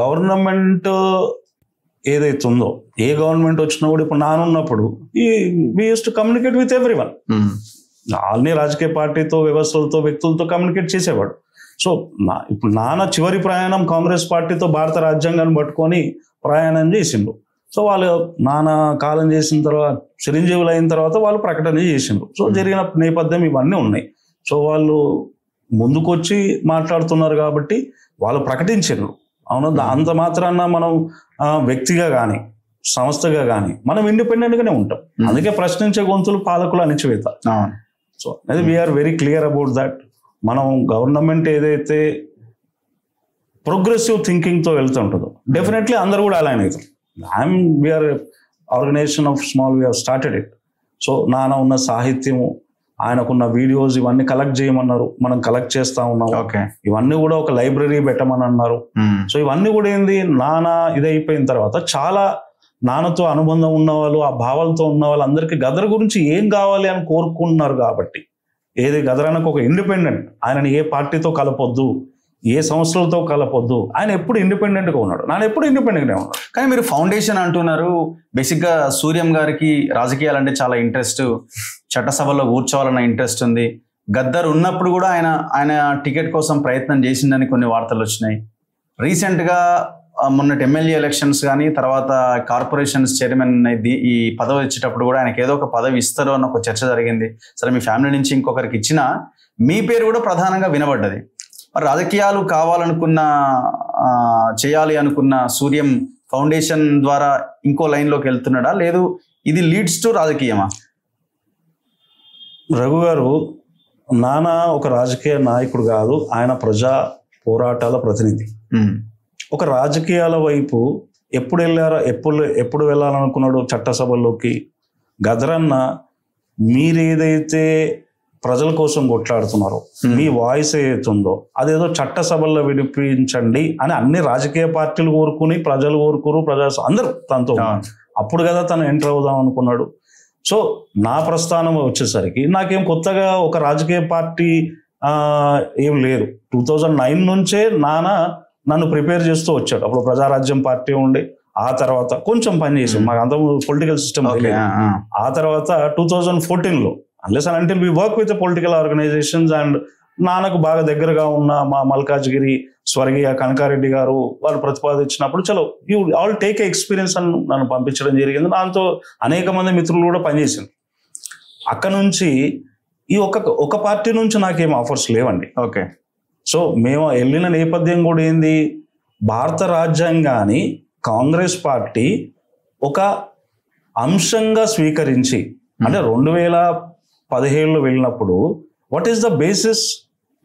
గవర్నమెంట్ ఏదైతే ఉందో, ఏ గవర్నమెంట్ వచ్చినా కూడా ఇప్పుడు నానున్నప్పుడు we use to communicate with everyone. అన్ని రాజకీయ పార్టీతో, వ్యవస్థలతో, వ్యక్తులతో కమ్యూనికేట్ చేసేవాడు. సో ఇప్పుడు నాన్న చివరి ప్రయాణం కాంగ్రెస్ పార్టీతో భారత రాజ్యాంగాన్ని పట్టుకొని ప్రయాణం చేసిండు. సో వాళ్ళు నాన్న కాలం చేసిన తర్వాత, చిరంజీవులు అయిన తర్వాత వాళ్ళు ప్రకటన చేసిండ్రు. సో జరిగిన నేపథ్యం ఇవన్నీ ఉన్నాయి. సో వాళ్ళు ముందుకొచ్చి మాట్లాడుతున్నారు కాబట్టి వాళ్ళు ప్రకటించారు. అవును, అంత మాత్రాన మనం వ్యక్తిగా కానీ సంస్థగా కానీ మనం ఇండిపెండెంట్ గానే ఉంటాం. అందుకే ప్రశ్నించే గొంతులు పాలకులు అణిచివేత. సో అది we are very clear about that. మనం గవర్నమెంట్ ఏదైతే ప్రోగ్రెసివ్ థింకింగ్ తో వెళ్తుంటుందో డెఫినెట్లీ అందరూ కూడా అలానే అవుతారు. We are organisation of small, we have started it. So నాన్న ఉన్న సాహిత్యము, ఆయనకున్న వీడియోస్ ఇవన్నీ కలెక్ట్ చేయమన్నారు, మనం కలెక్ట్ చేస్తా ఉన్నాం. ఇవన్నీ కూడా ఒక లైబ్రరీ పెట్టమని అన్నారు. సో ఇవన్నీ కూడా ఏంది, నాన్న ఇదైపోయిన తర్వాత చాలా నాన్నతో అనుబంధం ఉన్న వాళ్ళు, ఆ భావాలతో ఉన్న వాళ్ళందరికీ గదర్ గురించి ఏం కావాలి అని కోరుకుంటున్నారు. కాబట్టి ఏది గదరానికి ఒక ఇండిపెండెంట్, ఆయనని ఏ పార్టీతో కలపొద్దు, ఏ సంస్థలతో కలపొద్దు, ఆయన ఎప్పుడు ఇండిపెండెంట్ గా ఉన్నాడు, నాన్న ఎప్పుడు ఇండిపెండెంట్ గా ఉన్నాడు. కానీ మీరు ఫౌండేషన్ అంటున్నారు, బేసిక్ గా సూర్యం గారికి రాజకీయాలంటే చాలా ఇంట్రెస్ట్, చట్టసభలో కూర్చోవాలన్న ఇంట్రెస్ట్ ఉంది. గద్దర్ ఉన్నప్పుడు కూడా ఆయన టికెట్ కోసం ప్రయత్నం చేసిందని కొన్ని వార్తలు వచ్చినాయి. రీసెంట్ గా మొన్నటి ఎమ్మెల్యే ఎలక్షన్స్ కానీ, తర్వాత కార్పొరేషన్స్ చైర్మన్ ఈ పదవి వచ్చేటప్పుడు కూడా ఆయనకి ఏదో ఒక పదవి ఇస్తారు అన్న ఒక చర్చ జరిగింది. సరే, మీ ఫ్యామిలీ నుంచి ఇంకొకరికి ఇచ్చినా మీ పేరు కూడా ప్రధానంగా వినబడ్డది. మరి రాజకీయాలు కావాలనుకున్న, చేయాలి అనుకున్న సూర్యం ఫౌండేషన్ ద్వారా ఇంకో లైన్లోకి వెళ్తున్నాడా, లేదు ఇది లీడ్స్ టు రాజకీయమా? రఘు గారు, నాన్న ఒక రాజకీయ నాయకుడు కాదు, ఆయన ప్రజా పోరాటాల ప్రతినిధి. ఒక రాజకీయాల వైపు ఎప్పుడు వెళ్ళారో, ఎప్పుడు వెళ్ళాలనుకున్నాడు చట్టసభల్లోకి. గదరన్న మీరేదైతే ప్రజల కోసం కొట్లాడుతున్నారో, మీ వాయిస్ ఏదైతుందో అదేదో చట్టసభల్లో వినిపించండి అని అన్ని రాజకీయ పార్టీలు కోరుకుని, ప్రజలు కోరుకురు, అందరూ తనతో. అప్పుడు కదా తను ఎంటర్ అవుదాం అనుకున్నాడు. సో నా ప్రస్థానం వచ్చేసరికి నాకేం కొత్తగా ఒక రాజకీయ పార్టీ ఏం లేదు. 2009 నుంచే నాన్న నన్ను ప్రిపేర్ చేస్తూ వచ్చాడు. అప్పుడు ప్రజారాజ్యం పార్టీ ఉండే, ఆ తర్వాత కొంచెం పనిచేసాం, మాకు అంత పొలిటికల్ సిస్టమ్ తెలియదు. ఆ తర్వాత 2014లో unless and until we work with political organisations and నాన్నకు బాగా దగ్గరగా ఉన్న మా మల్కాజ్గిరి స్వర్గీయ కనకారెడ్డి గారు వాళ్ళు ప్రతిపాదించినప్పుడు చలో you all take a experience అని నన్ను పంపించడం జరిగింది. దాంతో అనేక మంది మిత్రులు కూడా పనిచేసింది. అక్కడ నుంచి ఈ ఒక పార్టీ నుంచి నాకేం ఆఫర్స్ లేవండి. ఓకే. సో మేము వెళ్ళిన నేపథ్యం కూడా ఏంది, భారత రాజ్యాంగాన్ని కాంగ్రెస్ పార్టీ ఒక అంశంగా స్వీకరించి, అంటే 2017లో వెళ్ళినప్పుడు what is the basis,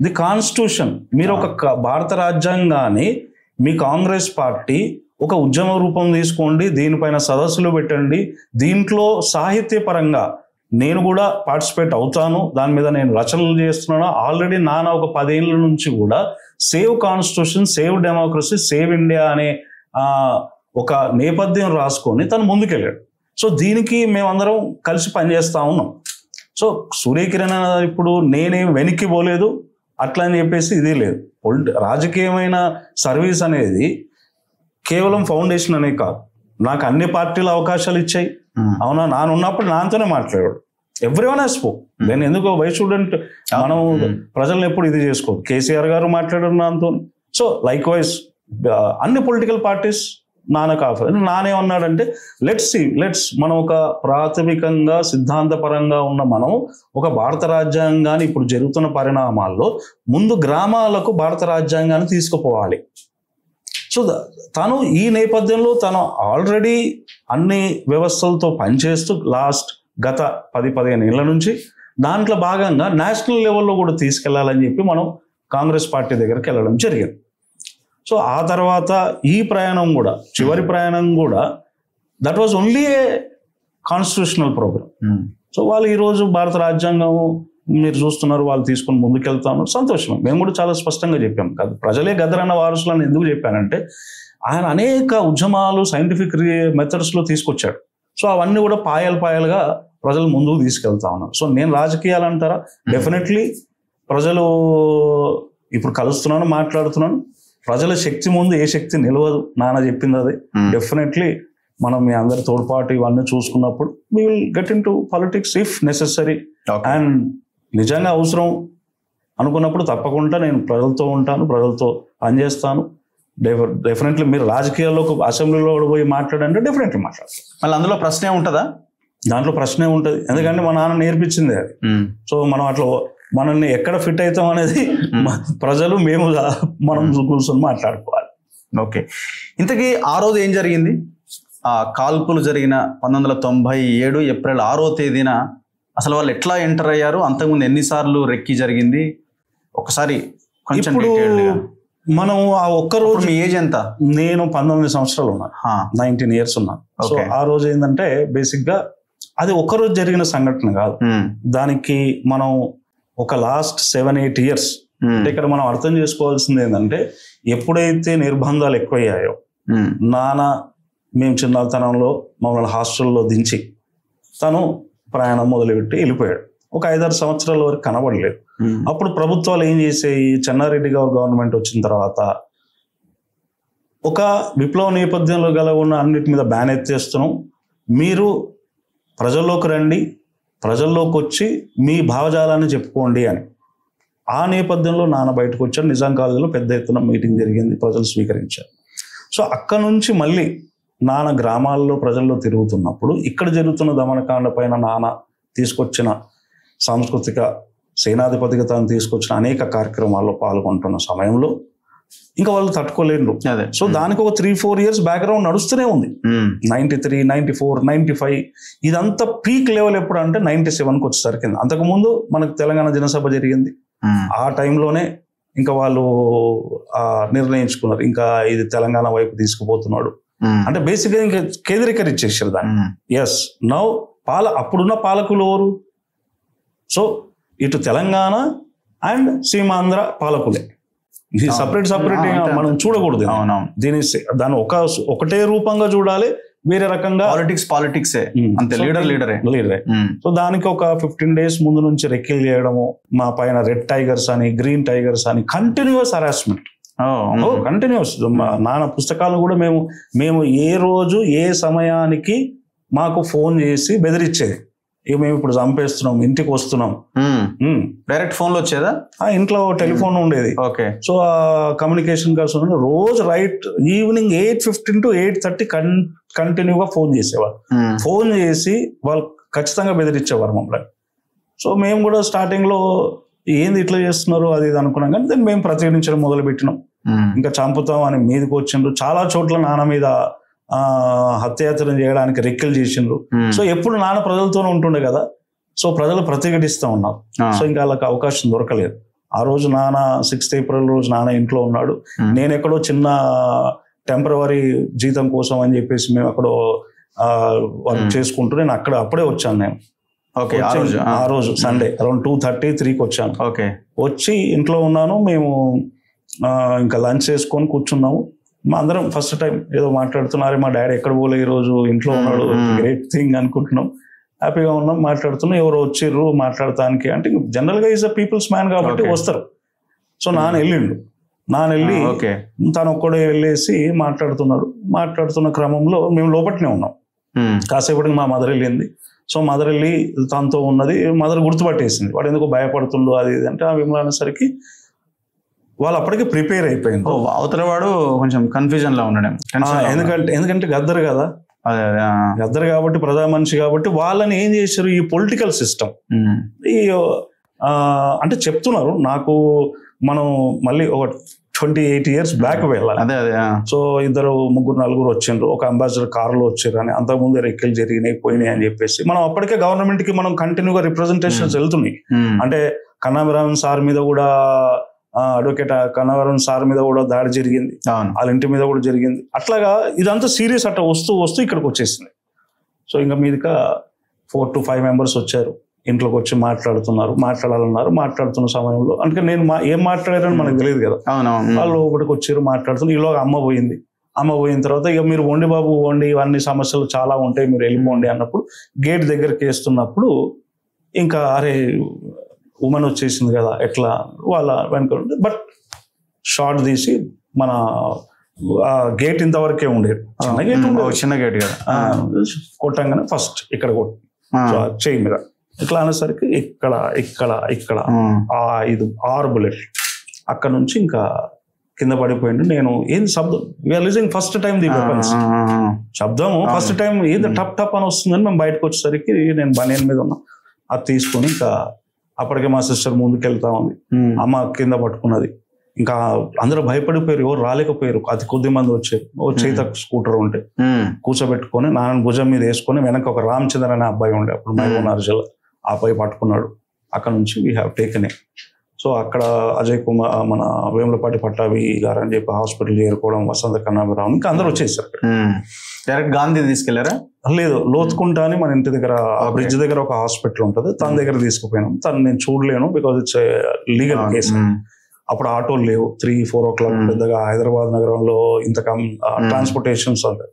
the constitution. మీరు ఒక భారత రాజ్యాంగాన్ని మీ కాంగ్రెస్ పార్టీ ఒక ఉద్యమ రూపం తీసుకోండి, దీనిపైన సదస్సులు పెట్టండి, దీంట్లో సాహిత్యపరంగా నేను కూడా పార్టిసిపేట్ అవుతాను, దాని మీద నేను రచనలు చేస్తున్నాను. ఆల్రెడీ నాన్న ఒక 10 ఏళ్ళ నుంచి కూడా save constitution, save democracy, save India అనే ఒక నేపథ్యం రాసుకొని తను ముందుకెళ్ళాడు. సో దీనికి మేమందరం కలిసి పనిచేస్తా ఉన్నాం. సో సూర్యకిరణ్ ఇప్పుడు నేనేం వెనక్కి పోలేదు అట్లా అని చెప్పేసి ఇది లేదు. రాజకీయమైన సర్వీస్ అనేది కేవలం ఫౌండేషన్ అనే కాదు, నాకు అన్ని పార్టీలు అవకాశాలు ఇచ్చాయి. అవునా, నాన్న ఉన్నప్పుడు నాతోనే మాట్లాడాడు. Everyone has spoke. నేను ఎందుకో వై స్టూడెంట్ మనం ప్రజలను ఎప్పుడు ఇది చేసుకోదు. కేసీఆర్ గారు మాట్లాడారు నాతో. సో లైక్ వైజ్ అన్ని పొలిటికల్ పార్టీస్ నాన్నకు ఆఫర్. నానేమన్నాడంటే లెట్స్ మనం ఒక ప్రాథమికంగా సిద్ధాంతపరంగా ఉన్న మనం ఒక భారత రాజ్యాంగాన్ని ఇప్పుడు జరుగుతున్న పరిణామాల్లో ముందు గ్రామాలకు భారత రాజ్యాంగాన్ని తీసుకుపోవాలి. సో తను ఈ నేపథ్యంలో తను ఆల్రెడీ అన్ని వ్యవస్థలతో పనిచేస్తూ గత 10-15 ఏళ్ల నుంచి దాంట్లో భాగంగా నేషనల్ లెవెల్లో కూడా తీసుకెళ్లాలని చెప్పి మనం కాంగ్రెస్ పార్టీ దగ్గరికి వెళ్ళడం జరిగింది. సో ఆ తర్వాత ఈ ప్రయాణం కూడా, చివరి ప్రయాణం కూడా that was only a constitutional programme. So వాళ్ళు ఈరోజు భారత రాజ్యాంగం మీరు చూస్తున్నారు, వాళ్ళు తీసుకొని ముందుకెళ్తాను, సంతోషం. మేము కూడా చాలా స్పష్టంగా చెప్పాం కాదు, ప్రజలే గద్దరన్న వారసులని ఎందుకు చెప్పానంటే ఆయన అనేక ఉద్యమాలు సైంటిఫిక్ మెథడ్స్లో తీసుకొచ్చాడు. సో అవన్నీ కూడా పాయలుగా ప్రజలు ముందుకు తీసుకెళ్తా ఉన్నారు. సో నేను రాజకీయాలు అంటారా, డెఫినెట్లీ ప్రజలు ఇప్పుడు కలుస్తున్నాను, మాట్లాడుతున్నాను. ప్రజల శక్తి ముందు ఏ శక్తి నిలవదు, నాన్న చెప్పింది అది. డెఫినెట్లీ మనం మీ అందరి తోడ్పాటు ఇవన్నీ చూసుకున్నప్పుడు we will get in to politics if necessary. And నిజంగా అవసరం అనుకున్నప్పుడు తప్పకుండా నేను ప్రజలతో ఉంటాను, ప్రజలతో పనిచేస్తాను. డెఫినెట్లీ మీరు రాజకీయాల్లో అసెంబ్లీలో పోయి మాట్లాడంటే డెఫినెట్లీ మాట్లాడతాను. మళ్ళీ అందులో ప్రశ్నే ఉంటుందా? దాంట్లో ప్రశ్నే ఉంటుంది, ఎందుకంటే మా నాన్న నేర్పించింది అది. సో మనం అట్లా మనల్ని ఎక్కడ ఫిట్ అవుతాం అనేది ప్రజలు మేము మనం కూర్చొని మాట్లాడుకోవాలి. ఓకే, ఇంతకీ ఆ రోజు ఏం జరిగింది? ఆ కాల్పులు జరిగిన 1997 ఏప్రిల్ 6వ తేదీన అసలు వాళ్ళు ఎట్లా ఎంటర్ అయ్యారు? అంతకుముందు ఎన్నిసార్లు రెక్కి జరిగింది? ఒకసారి కొంచెం ఇప్పుడు మనం ఆ ఒక్కరోజు. మీ ఏజ్ ఎంత? నేను 19 సంవత్సరాలు ఉన్నాను, 19 years ఉన్నాను. సో ఆ రోజు ఏంటంటే బేసిక్ గా అది ఒక్కరోజు జరిగిన సంఘటన కాదు, దానికి మనం ఒక లాస్ట్ 7-8 years. అంటే ఇక్కడ మనం అర్థం చేసుకోవాల్సింది ఏంటంటే ఎప్పుడైతే నిర్బంధాలు ఎక్కువయ్యాయో, నాన్న మేము చిన్నతనంలో మమ్మల్ని హాస్టల్లో దించి తను ప్రయాణం మొదలుపెట్టి వెళ్ళిపోయాడు. ఒక 5-6 సంవత్సరాల వరకు కనబడలేదు. అప్పుడు ప్రభుత్వాలు ఏం చేసాయి, చెన్నారెడ్డి గారు గవర్నమెంట్ వచ్చిన తర్వాత ఒక విప్లవ నేపథ్యంలో గల ఉన్న అన్నిటి మీద బ్యాన్ ఎత్తేస్తున్నాం, మీరు ప్రజల్లోకి రండి, ప్రజల్లోకి వచ్చి మీ భావజాలాన్ని చెప్పుకోండి అని. ఆ నేపథ్యంలో నాన్న బయటకు వచ్చారు. నిజాం కాలేజీలో పెద్ద ఎత్తున మీటింగ్ జరిగింది, ప్రజలు స్వీకరించారు. సో అక్కడ నుంచి మళ్ళీ నాన్న గ్రామాల్లో ప్రజల్లో తిరుగుతున్నప్పుడు ఇక్కడ జరుగుతున్న దమనకాండ పైన నాన్న తీసుకొచ్చిన సాంస్కృతిక సేనాధిపతిగా తాను తీసుకొచ్చిన అనేక కార్యక్రమాల్లో పాల్గొంటున్న సమయంలో ఇంకా వాళ్ళు తట్టుకోలేరు. సో దానికి ఒక 3-4 years బ్యాక్గ్రౌండ్ నడుస్తూనే ఉంది. 93, 94, 95 ఇదంతా పీక్ లెవెల్ ఎప్పుడు అంటే 97కి వచ్చేసరికి. అంతకుముందు మనకు తెలంగాణ జనసభ జరిగింది, ఆ టైంలోనే ఇంకా వాళ్ళు నిర్ణయించుకున్నారు ఇంకా ఇది తెలంగాణ వైపు తీసుకుపోతున్నాడు అంటే బేసిక్గా ఇంకా కేంద్రీకరించేసారు దాన్ని. ఎస్ నౌ అప్పుడున్న పాలకులు ఎవరు? సో ఇటు తెలంగాణ అండ్ సీమాంధ్ర పాలకులే. ఇది సపరేట్ మనం చూడకూడదు దాన్ని ఒకటే రూపంగా చూడాలి, వేరే రకంగా పాలిటిక్స్ అంతే, లీడరే. సో దానికి ఒక 15 days ముందు నుంచి రెక్కిల్ చేయడము, మా పైన రెడ్ టైగర్స్ అని గ్రీన్ టైగర్స్ అని కంటిన్యూస్ హరాస్మెంట్, కంటిన్యూస్. నాన్న పుస్తకాలను కూడా మేము ఏ రోజు ఏ సమయానికి మాకు ఫోన్ చేసి బెదిరించేది, మేము ఇప్పుడు చంపేస్తున్నాం, ఇంటికి వస్తున్నాం. డైరెక్ట్ ఫోన్ లో వచ్చేదా? ఇంట్లో టెలిఫోన్ ఉండేది. ఓకే. సో ఆ కమ్యూనికేషన్ కోసం రోజు ఈవినింగ్ 8:15 to 8:30 కంటిన్యూగా ఫోన్ చేసేవారు. ఫోన్ చేసి వాళ్ళు ఖచ్చితంగా బెదిరించేవారు మమ్మల్ని. సో మేము కూడా స్టార్టింగ్ లో ఏంది ఇట్లా చేస్తున్నారు అది ఇది అనుకున్నాం, కానీ దాన్ని మేము ప్రతిఘటించడం మొదలు పెట్టినాం. ఇంకా చంపుతాం అని మీదకి వచ్చిండ్రు. చాలా చోట్ల నాన్న మీద హత్యాయత్నం చేయడానికి రెక్కలు చేసిండ్రు. సో ఎప్పుడు నాన్న ప్రజలతోనే ఉంటుండే కదా, సో ప్రజలు ప్రతిఘటిస్తూ ఉన్నారు. సో ఇంకా వాళ్ళకి అవకాశం దొరకలేదు. ఆ రోజు నాన్న 6th April రోజు నాన్న ఇంట్లో ఉన్నాడు. నేను ఎక్కడో చిన్న టెంపరవరీ జీతం కోసం అని చెప్పేసి మేము అక్కడ వర్క్ చేసుకుంటూ నేను అప్పుడే వచ్చాను నేను. ఆ రోజు సండే అరౌండ్ 2:30, 3కి వచ్చాను. వచ్చి ఇంట్లో ఉన్నాను. మేము ఇంకా లంచ్ చేసుకొని కూర్చున్నాము. మా అందరం ఫస్ట్ టైం ఏదో మాట్లాడుతున్నారు, మా డాడీ ఎక్కడ పోలే ఈరోజు ఇంట్లో ఉన్నాడు, గ్రేట్ థింగ్ అనుకుంటున్నాం, హ్యాపీగా ఉన్నాం, మాట్లాడుతున్నాం. ఎవరు వచ్చిర్రు మాట్లాడటానికి అంటే జనరల్ గా ఈజ్ అ పీపుల్స్ మ్యాన్ కాబట్టి వస్తారు. సో నాన్న వెళ్ళి తను ఒక్కడే వెళ్ళేసి మాట్లాడుతున్న క్రమంలో మేము లోపట్నే ఉన్నాం. కాసేపటికి మా మదర్ వెళ్ళింది. సో మదర్ వెళ్ళి తనతో ఉన్నది, మదర్ గుర్తుపట్టేసింది. వాడు ఎందుకో భయపడుతుండు అది ఇది అంటే. ఆ విమల అనేసరికి వాళ్ళు అప్పటికే ప్రిపేర్ అయిపోయింది. అవతల వాడు కొంచెం కన్ఫ్యూజన్ లో ఉండడం, ఎందుకంటే గద్దరు కదా, గద్దరు కాబట్టి ప్రజా మనిషి కాబట్టి వాళ్ళని ఏం చేశారు, ఈ పొలిటికల్ సిస్టమ్ అంటే చెప్తున్నారు నాకు. మనం మళ్ళీ ఒక 28 years బ్యాక్ వెళ్ళాలి. సో 2, 3, 4 వచ్చిండ్రు. ఒక అంబాసిడర్ కారులో వచ్చారు అని, అంతకుముందే రెక్కలు జరిగినాయి పోయినాయి అని చెప్పేసి మనం అప్పటికే గవర్నమెంట్ కి మనం కంటిన్యూగా రిప్రజెంటేషన్స్ వెళ్తున్నాయి. అంటే కన్నాభిరామన్ సార్ మీద కూడా, అడ్వకేట్ కన్నవరం సార్ మీద కూడా దాడి జరిగింది, వాళ్ళ ఇంటి మీద కూడా జరిగింది. అట్లాగా ఇదంతా సీరియస్ అట్లా వస్తూ ఇక్కడికి వచ్చేసింది. సో ఇంకా మీదిక 4 to 5 members వచ్చారు, ఇంట్లోకి వచ్చి మాట్లాడాలన్నారు. మాట్లాడుతున్న సమయంలో అంటే నేను ఏం మాట్లాడారని మనకు తెలియదు కదా, వాళ్ళు ఒకటికి వచ్చారు మాట్లాడుతున్నారు. ఈలోగా అమ్మ పోయిన తర్వాత ఇక మీరు వండి బాబు వండి, ఇవన్నీ సమస్యలు చాలా ఉంటాయి, మీరు వెళ్ళిపోండి అన్నప్పుడు గేట్ దగ్గరికి వేస్తున్నప్పుడు ఇంకా అరే ఉమెన్ వచ్చేసింది కదా ఎట్లా వాళ్ళ వెనక, బట్ షార్ట్ తీసి మన గేట్ ఇంతవరకే ఉండేది, చిన్న గేట్ కదా, కొట్టంగానే ఫస్ట్ ఇక్కడ కొట్టి చెయ్యి మీద ఇట్లా అనేసరికి ఇక్కడ 6 బుల్లెట్ అక్కడ నుంచి ఇంకా కింద పడిపోయింది. నేను ఏంది శబ్దం, we are listening first time the weapons, శబ్దము ఫస్ట్ టైం ఏది టప్ అని వస్తుందని మేము బయటకు వచ్చేసరికి నేను బనియన్ మీద ఉన్నా, అది తీసుకొని ఇంకా అప్పటికే మా సిస్టర్ ముందుకు వెళ్తా ఉంది, అమ్మ కింద పట్టుకున్నది. ఇంకా అందరూ భయపడిపోయారు, ఎవరు రాలేకపోయారు, అతి కొద్ది మంది వచ్చారు. ఓ చేత స్కూటర్ ఉంటే కూర్చోబెట్టుకొని నాన్న భుజం మీద వేసుకొని వెనక ఒక రామచంద్ర అనే అబ్బాయి ఉండే, అప్పుడు మహబూబ్నగర్ జిల్లా, ఆ అబ్బాయి పట్టుకున్నాడు. అక్కడ నుంచి we have taken it. So అక్కడ అజయ్ కుమార్ మన వేములపాటి పట్టాభి గారు అని చెప్పి హాస్పిటల్ చేరుకోవడం, వసంత కన్నాభిరావు ఇంకా అందరూ వచ్చేసారు. డైరెక్ట్ గాంధీ తీసుకెళ్లారా? లేదు, లోతుకుంటా అని మన ఇంటి దగ్గర బ్రిడ్జ్ దగ్గర ఒక హాస్పిటల్ ఉంటుంది, తన దగ్గర తీసుకుపోయినాం. తను నేను చూడలేను బికాజ్ ఇట్స్ లీగల్ కేసు. అప్పుడు ఆటోలు లేవు, 3-4 o'clock పెద్దగా హైదరాబాద్ నగరంలో ఇంత ట్రాన్స్పోర్టేషన్స్ ఉంటాయి.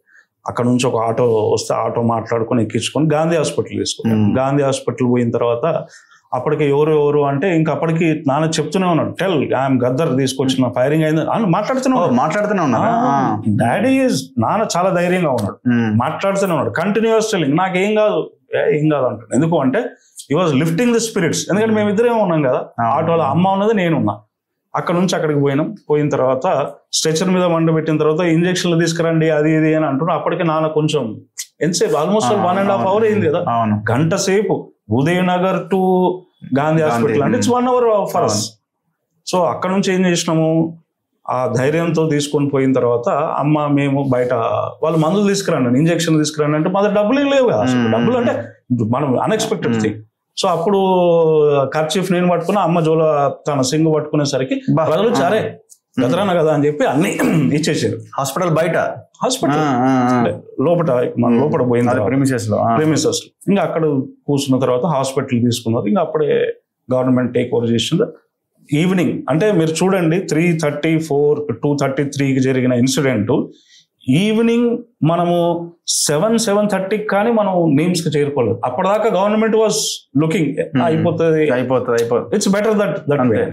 అక్కడ నుంచి ఒక ఆటో వస్తే ఆటో మాట్లాడుకొని ఎక్కించుకొని గాంధీ హాస్పిటల్ తీసుకున్నాం. గాంధీ హాస్పిటల్ పోయిన తర్వాత అప్పటికి ఎవరు అంటే ఇంకా అప్పటికి నాన్న చెప్తూనే ఉన్నాడు, టెల్ ఐఎమ్ గద్దర్ తీసుకొచ్చిన ఫైరింగ్ అయింది అని మాట్లాడుతూనే ఉన్నాడు. డాడీ నాన్న చాలా ధైర్యంగా ఉన్నాడు, మాట్లాడుతూనే ఉన్నాడు, కంటిన్యూస్ టెల్లింగ్ నాకేం కాదు అంటాడు. ఎందుకు అంటే హి వాజ్ లిఫ్టింగ్ ది స్పిరిట్స్. ఎందుకంటే మేమిద్దరే ఉన్నాం కదా, ఆటోలో అమ్మ ఉన్నది, నేనున్నా. అక్కడ నుంచి అక్కడికి పోయిన తర్వాత స్ట్రెచర్ మీద పెట్టిన తర్వాత ఇంజక్షన్లు తీసుకురండి అది ఇది అని అంటున్నాడు. అప్పటికి నాన్న కొంచెం ఎంతసేపు ఆల్మోస్ట్ 1.5 hour అయింది కదా, గంట సేపు ఉదయనగర్ టు గాంధీ హాస్పిటల్ అంటే it's 1 hour for us. So అక్కడ నుంచి ఏం చేసినాము, ఆ ధైర్యంతో తీసుకొని పోయిన తర్వాత అమ్మ మేము బయట వాళ్ళు మందులు తీసుకురండి, ఇంజక్షన్ తీసుకురండి అంటే మా డబ్బులు లేవు కదా, డబ్బులు అంటే మనం అన్ఎక్స్పెక్టెడ్ థింగ్. సో అప్పుడు కర్చీఫ్ నేను పట్టుకున్నా, అమ్మ జోల తన సింగు పట్టుకునేసరికి ప్రజలు సరే గదరన్న కదా అని చెప్పి అన్ని ఇచ్చేసారు. హాస్పిటల్ బయట, హాస్పిటల్ లోపల పోయిన ప్రెమిసెస్ ఇంకా అక్కడ కూర్చున్న తర్వాత హాస్పిటల్ తీసుకున్నారు. ఇంకా అప్పుడే గవర్నమెంట్ టేక్ ఓవర్ చేసింది. ఈవినింగ్ అంటే మీరు చూడండి 3:34 2:33కి జరిగిన ఇన్సిడెంట్ ఈవినింగ్ మనము 7:30 కానీ మనం నేమ్స్ కి చేరుకోలేదు. అప్పటిదాకా గవర్నమెంట్ వాజ్ లుకింగ్ అయిపోతుంది, it's better that way.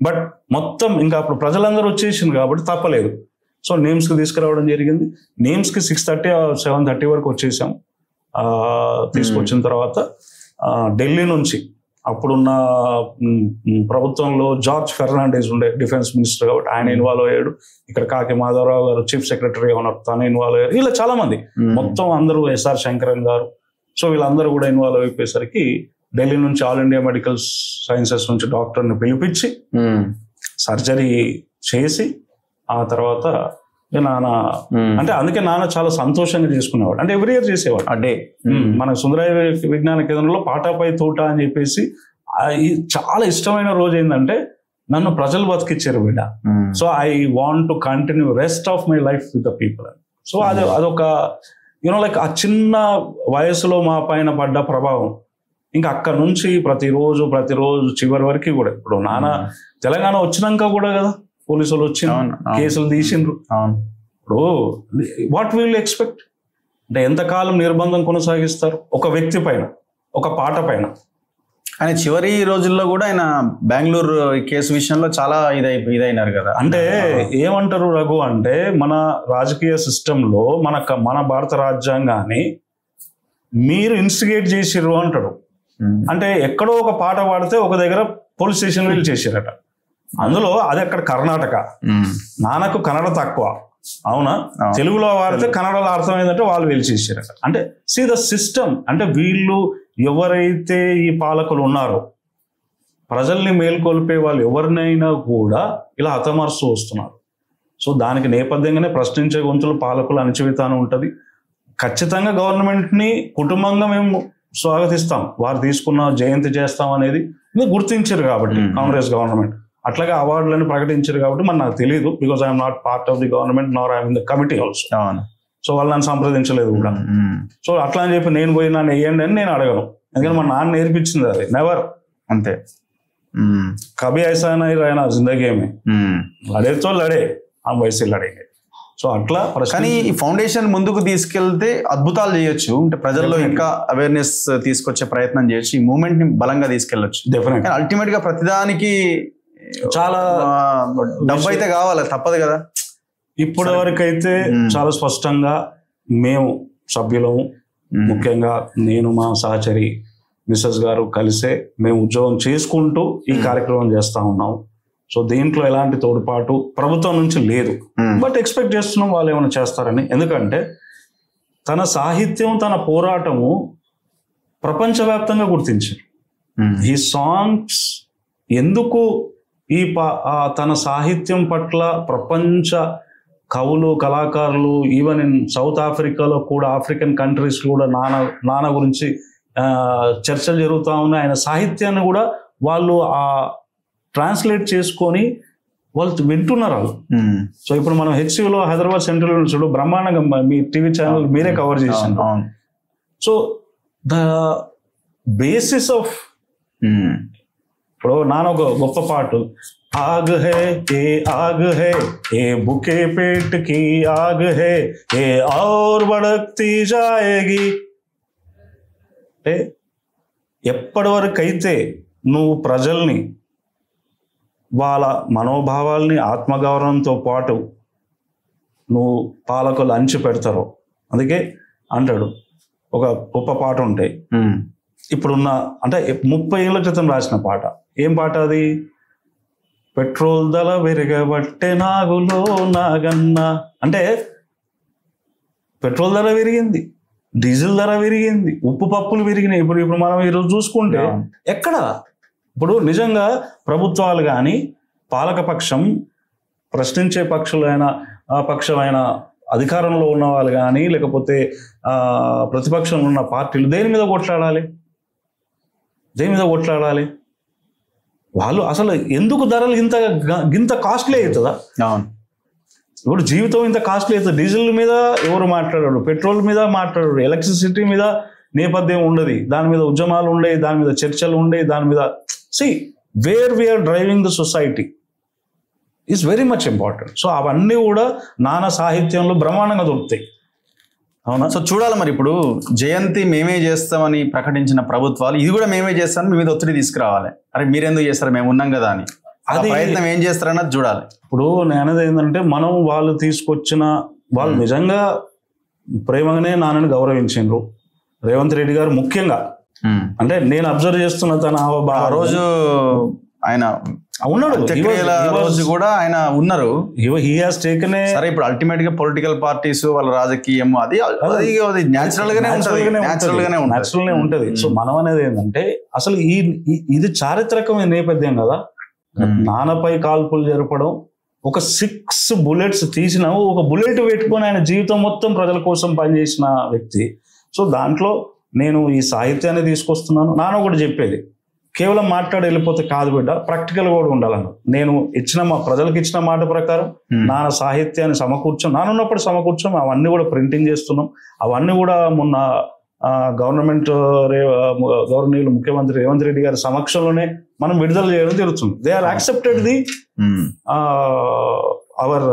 But మొత్తం ఇంకా అప్పుడు ప్రజలందరూ వచ్చేసింది కాబట్టి తప్పలేదు. సో నేమ్స్ కి తీసుకురావడం జరిగింది. నేమ్స్ కి 6:30 or 7:30 వరకు వచ్చేసాం. తీసుకొచ్చిన తర్వాత ఢిల్లీ నుంచి అప్పుడున్న ప్రభుత్వంలో జార్జ్ ఫెర్నాండెస్ ఉండే డిఫెన్స్ మినిస్టర్ కాబట్టి ఆయన ఇన్వాల్వ్ అయ్యాడు. ఇక్కడ కాకి మాధవరావు గారు చీఫ్ సెక్రటరీగా ఉన్నారు, తను ఇన్వాల్వ్ అయ్యారు. ఇలా చాలా మంది మొత్తం అందరూ ఎస్ఆర్ శంకరన్ గారు. సో వీళ్ళందరూ కూడా ఇన్వాల్వ్ అయిపోయేసరికి ఢిల్లీ నుంచి ఆల్ ఇండియా మెడికల్ సైన్సెస్ నుంచి డాక్టర్ని పిలిపించి సర్జరీ చేసి ఆ తర్వాత నాన్న అంటే అందుకే నాన్న చాలా సంతోషంగా చేసుకునేవాడు. అంటే ఎవ్రీ ఇయర్ చేసేవాడు. అంటే మన సుందరయ్య విజ్ఞాన కేంద్రంలో పాటపై తోట అని చెప్పేసి చాలా ఇష్టమైన రోజు ఏంటంటే నన్ను ప్రజలు బతికిచ్చారు బిడ్డ. So I want to continue rest of my life with the people. So అదొక లైక్ ఆ చిన్న వయసులో మా పైన పడ్డ ప్రభావం ఇంకా అక్కడ నుంచి ప్రతిరోజు చివరి వరకు కూడా. ఇప్పుడు నాన్న తెలంగాణ వచ్చినాక కూడా కదా పోలీసులు వచ్చి కేసులు తీసిండ్రు. ఇప్పుడు వాట్ విల్ ఎక్స్పెక్ట్ అంటే ఎంతకాలం నిర్బంధం కొనసాగిస్తారు ఒక వ్యక్తి పైన, ఒక పాట పైన. ఆయన చివరి రోజుల్లో కూడా ఆయన బెంగళూరు కేసు విషయంలో చాలా ఇదైనారు కదా. అంటే ఏమంటారు రఘు అంటే మన రాజకీయ సిస్టంలో మన భారత రాజ్యాంగాన్ని మీరు ఇన్స్టిగేట్ చేసిర్రు అంటారు. అంటే ఎక్కడో ఒక పాట పాడితే ఒక దగ్గర పోలీస్ స్టేషన్ వెళ్ళి చేసిరట. అందులో అది అక్కడ కర్ణాటక, నాన్నకు కన్నడ తక్కువ, అవునా? తెలుగులో వాడితే కన్నడలో అర్థం ఏంటంటే వాళ్ళు వెళ్ళి చేసారట. అంటే సీ ద సిస్టమ్. అంటే వీళ్ళు ఎవరైతే ఈ పాలకులు ఉన్నారో ప్రజల్ని మేల్కొల్పే వాళ్ళు ఎవరినైనా కూడా ఇలా హతమారుస్తూ వస్తున్నారు. సో దానికి నేపథ్యంగానే ప్రశ్నించే గొంతులు పాలకులు అణచివేతాను ఉంటుంది. ఖచ్చితంగా గవర్నమెంట్ని కుటుంబంగా మేము స్వాగతిస్తాం, వారు తీసుకున్న జయంతి చేస్తాం అనేది గుర్తించారు కాబట్టి కాంగ్రెస్ గవర్నమెంట్. అట్లాగే అవార్డులను ప్రకటించారు కాబట్టి మరి నాకు తెలియదు, because I'm not part of the government nor I'm in the committee also. So వాళ్ళు నన్ను సంప్రదించలేదు కూడా. సో అట్లా అని చెప్పి నేను పోయి నన్ను వేయండి అని నేను అడగను, ఎందుకంటే మా నాన్న నేర్పించింది అది. నెవర్ అంతే. కభీ ఐసా నహీ రహనా జిందగీ మే, లడేతో లడే ఆ వయసు లడేంగే. సో అట్లా కానీ ఈ ఫౌండేషన్ ముందుకు తీసుకెళ్తే అద్భుతాలు చేయొచ్చు, అంటే ప్రజల్లో ఇంకా అవేర్నెస్ తీసుకొచ్చే ప్రయత్నం చేయొచ్చు, ఈ మూవ్మెంట్ ని బలంగా తీసుకెళ్లొచ్చు. డెఫినెట్. అల్టిమేట్ గా ప్రతిదానికి చాలా డబ్బు అయితే కావాలి, తప్పదు కదా. ఇప్పటి వరకు అయితే చాలా స్పష్టంగా మేము సభ్యులము, ముఖ్యంగా నేను మా సహచరి మిస్సెస్ గారు కలిసే మేము ఉద్యోగం చేసుకుంటూ ఈ కార్యక్రమం చేస్తా ఉన్నాము. సో దీంట్లో ఎలాంటి తోడ్పాటు ప్రభుత్వం నుంచి లేదు, బట్ ఎక్స్పెక్ట్ చేస్తున్నాం వాళ్ళు ఏమైనా చేస్తారని. ఎందుకంటే తన సాహిత్యం, తన పోరాటము ప్రపంచవ్యాప్తంగా గుర్తించారు. ఈ సాంగ్స్ ఎందుకు ఈ తన సాహిత్యం పట్ల ప్రపంచ కవులు, కళాకారులు, ఈవెన్ ఇన్ సౌత్ ఆఫ్రికాలో కూడా, ఆఫ్రికన్ కంట్రీస్ కూడా నాన్న గురించి చర్చలు జరుగుతూ ఉన్నాయి. ఆయన సాహిత్యాన్ని కూడా వాళ్ళు ట్రాన్స్లేట్ చేసుకొని వాళ్ళు వింటున్నారు వాళ్ళు. సో ఇప్పుడు మనం హెచ్సిలో హైదరాబాద్ సెంట్రల్ చూడు బ్రహ్మాండంగా మీ టీవీ ఛానల్ మీరే కవర్ చేశారు. సో ద బేసిస్ ఆఫ్ ఇప్పుడు నాన్న ఒక గొప్ప పాటు, आग है ये आग है ये भूखे पेट की आग है ये और बढ़ती जाएगी. ఎప్పటి వరకు అయితే నువ్వు ప్రజల్ని వాళ్ళ మనోభావాల్ని ఆత్మగౌరవంతో పాటు నువ్వు పాలకులు అంచి పెడతారో, అందుకే అంటాడు ఒక గొప్ప పాట ఉంటాయి ఇప్పుడున్న, అంటే 30 ఏళ్ల క్రితం రాసిన పాట. ఏం పాట అది? పెట్రోల్ ధర విరగబట్టే నాగులో నాగన్న. అంటే పెట్రోల్ ధర విరిగింది, డీజిల్ ధర విరిగింది, ఉప్పు పప్పులు విరిగినాయి. ఇప్పుడు మనం ఈరోజు చూసుకుంటే ఎక్కడ ఇప్పుడు నిజంగా ప్రభుత్వాలు కానీ, పాలకపక్షం, ప్రశ్నించే పక్షమైన అధికారంలో ఉన్న వాళ్ళు కానీ, లేకపోతే ప్రతిపక్షంలో ఉన్న పార్టీలు దేని మీద కొట్లాడాలి? వాళ్ళు అసలు ఎందుకు ధరలు ఇంత కాస్ట్లీ అవుతుందా? ఇప్పుడు జీవితం ఇంత కాస్ట్లీ అవుతుంది. డీజిల్ మీద ఎవరు మాట్లాడారు, పెట్రోల్ మీద మాట్లాడారు, ఎలక్ట్రిసిటీ మీద నేపథ్యం ఉండదు, దాని మీద ఉద్యమాలు ఉండేవి, దాని మీద చర్చలు ఉండేవి, దాని మీద where we are driving the society is very much important. So అవన్నీ కూడా నాన్న సాహిత్యంలో బ్రహ్మాండంగా దొరుకుతాయి. అవునా? సో చూడాలి మరి. ఇప్పుడు జయంతి మేమే చేస్తామని ప్రకటించిన ప్రభుత్వాలు ఇది కూడా మేమే చేస్తామని మీ మీద ఒత్తిడి తీసుకురావాలి. అరే మీరెందుకు చేస్తారు, మేము ఉన్నాం కదా అని. అది ప్రయత్నం ఏం చేస్తారన్నది చూడాలి. ఇప్పుడు నేను అనేది ఏంటంటే, మనం వాళ్ళు తీసుకొచ్చిన వాళ్ళు నిజంగా ప్రేమగానే నాన్నని గౌరవించారు. రేవంత్ రెడ్డి గారు ముఖ్యంగా, అంటే నేను అబ్జర్వ్ చేస్తున్న తన ఆ రోజు ఆయన ఉన్నాడు, రోజు కూడా ఆయన ఉన్నారు. సరే ఇప్పుడు అల్టిమేట్ గా పొలిటికల్ పార్టీస్ వాళ్ళ రాజకీయం అది న్యాచురల్ గానే ఉంటది. సో మనం అనేది ఏంటంటే, అసలు ఇది చారిత్రకమైన నేపథ్యం కదా. నాన్నపై కాల్పులు జరపడం, ఒక 6 bullets తీసిన, ఒక బుల్లెట్ పెట్టుకొని ఆయన జీవితం మొత్తం ప్రజల కోసం పనిచేసిన వ్యక్తి. సో దాంట్లో నేను ఈ సాహిత్యాన్ని తీసుకొస్తున్నాను. నాన్న కూడా చెప్పేది, కేవలం మాట్లాడి వెళ్ళిపోతే కాదు బిడ్డ, ప్రాక్టికల్ కూడా ఉండాలను. నేను మా ప్రజలకు ఇచ్చిన మాట ప్రకారం నాన్న సాహిత్యాన్ని నానున్నప్పుడు సమకూర్చాం, అవన్నీ కూడా ప్రింటింగ్ చేస్తున్నాం. అవన్నీ కూడా మొన్న గవర్నీయులు ముఖ్యమంత్రి రేవంత్ రెడ్డి గారి సమక్షంలోనే మనం విడుదల చేయడం జరుగుతుంది. They are accepted the our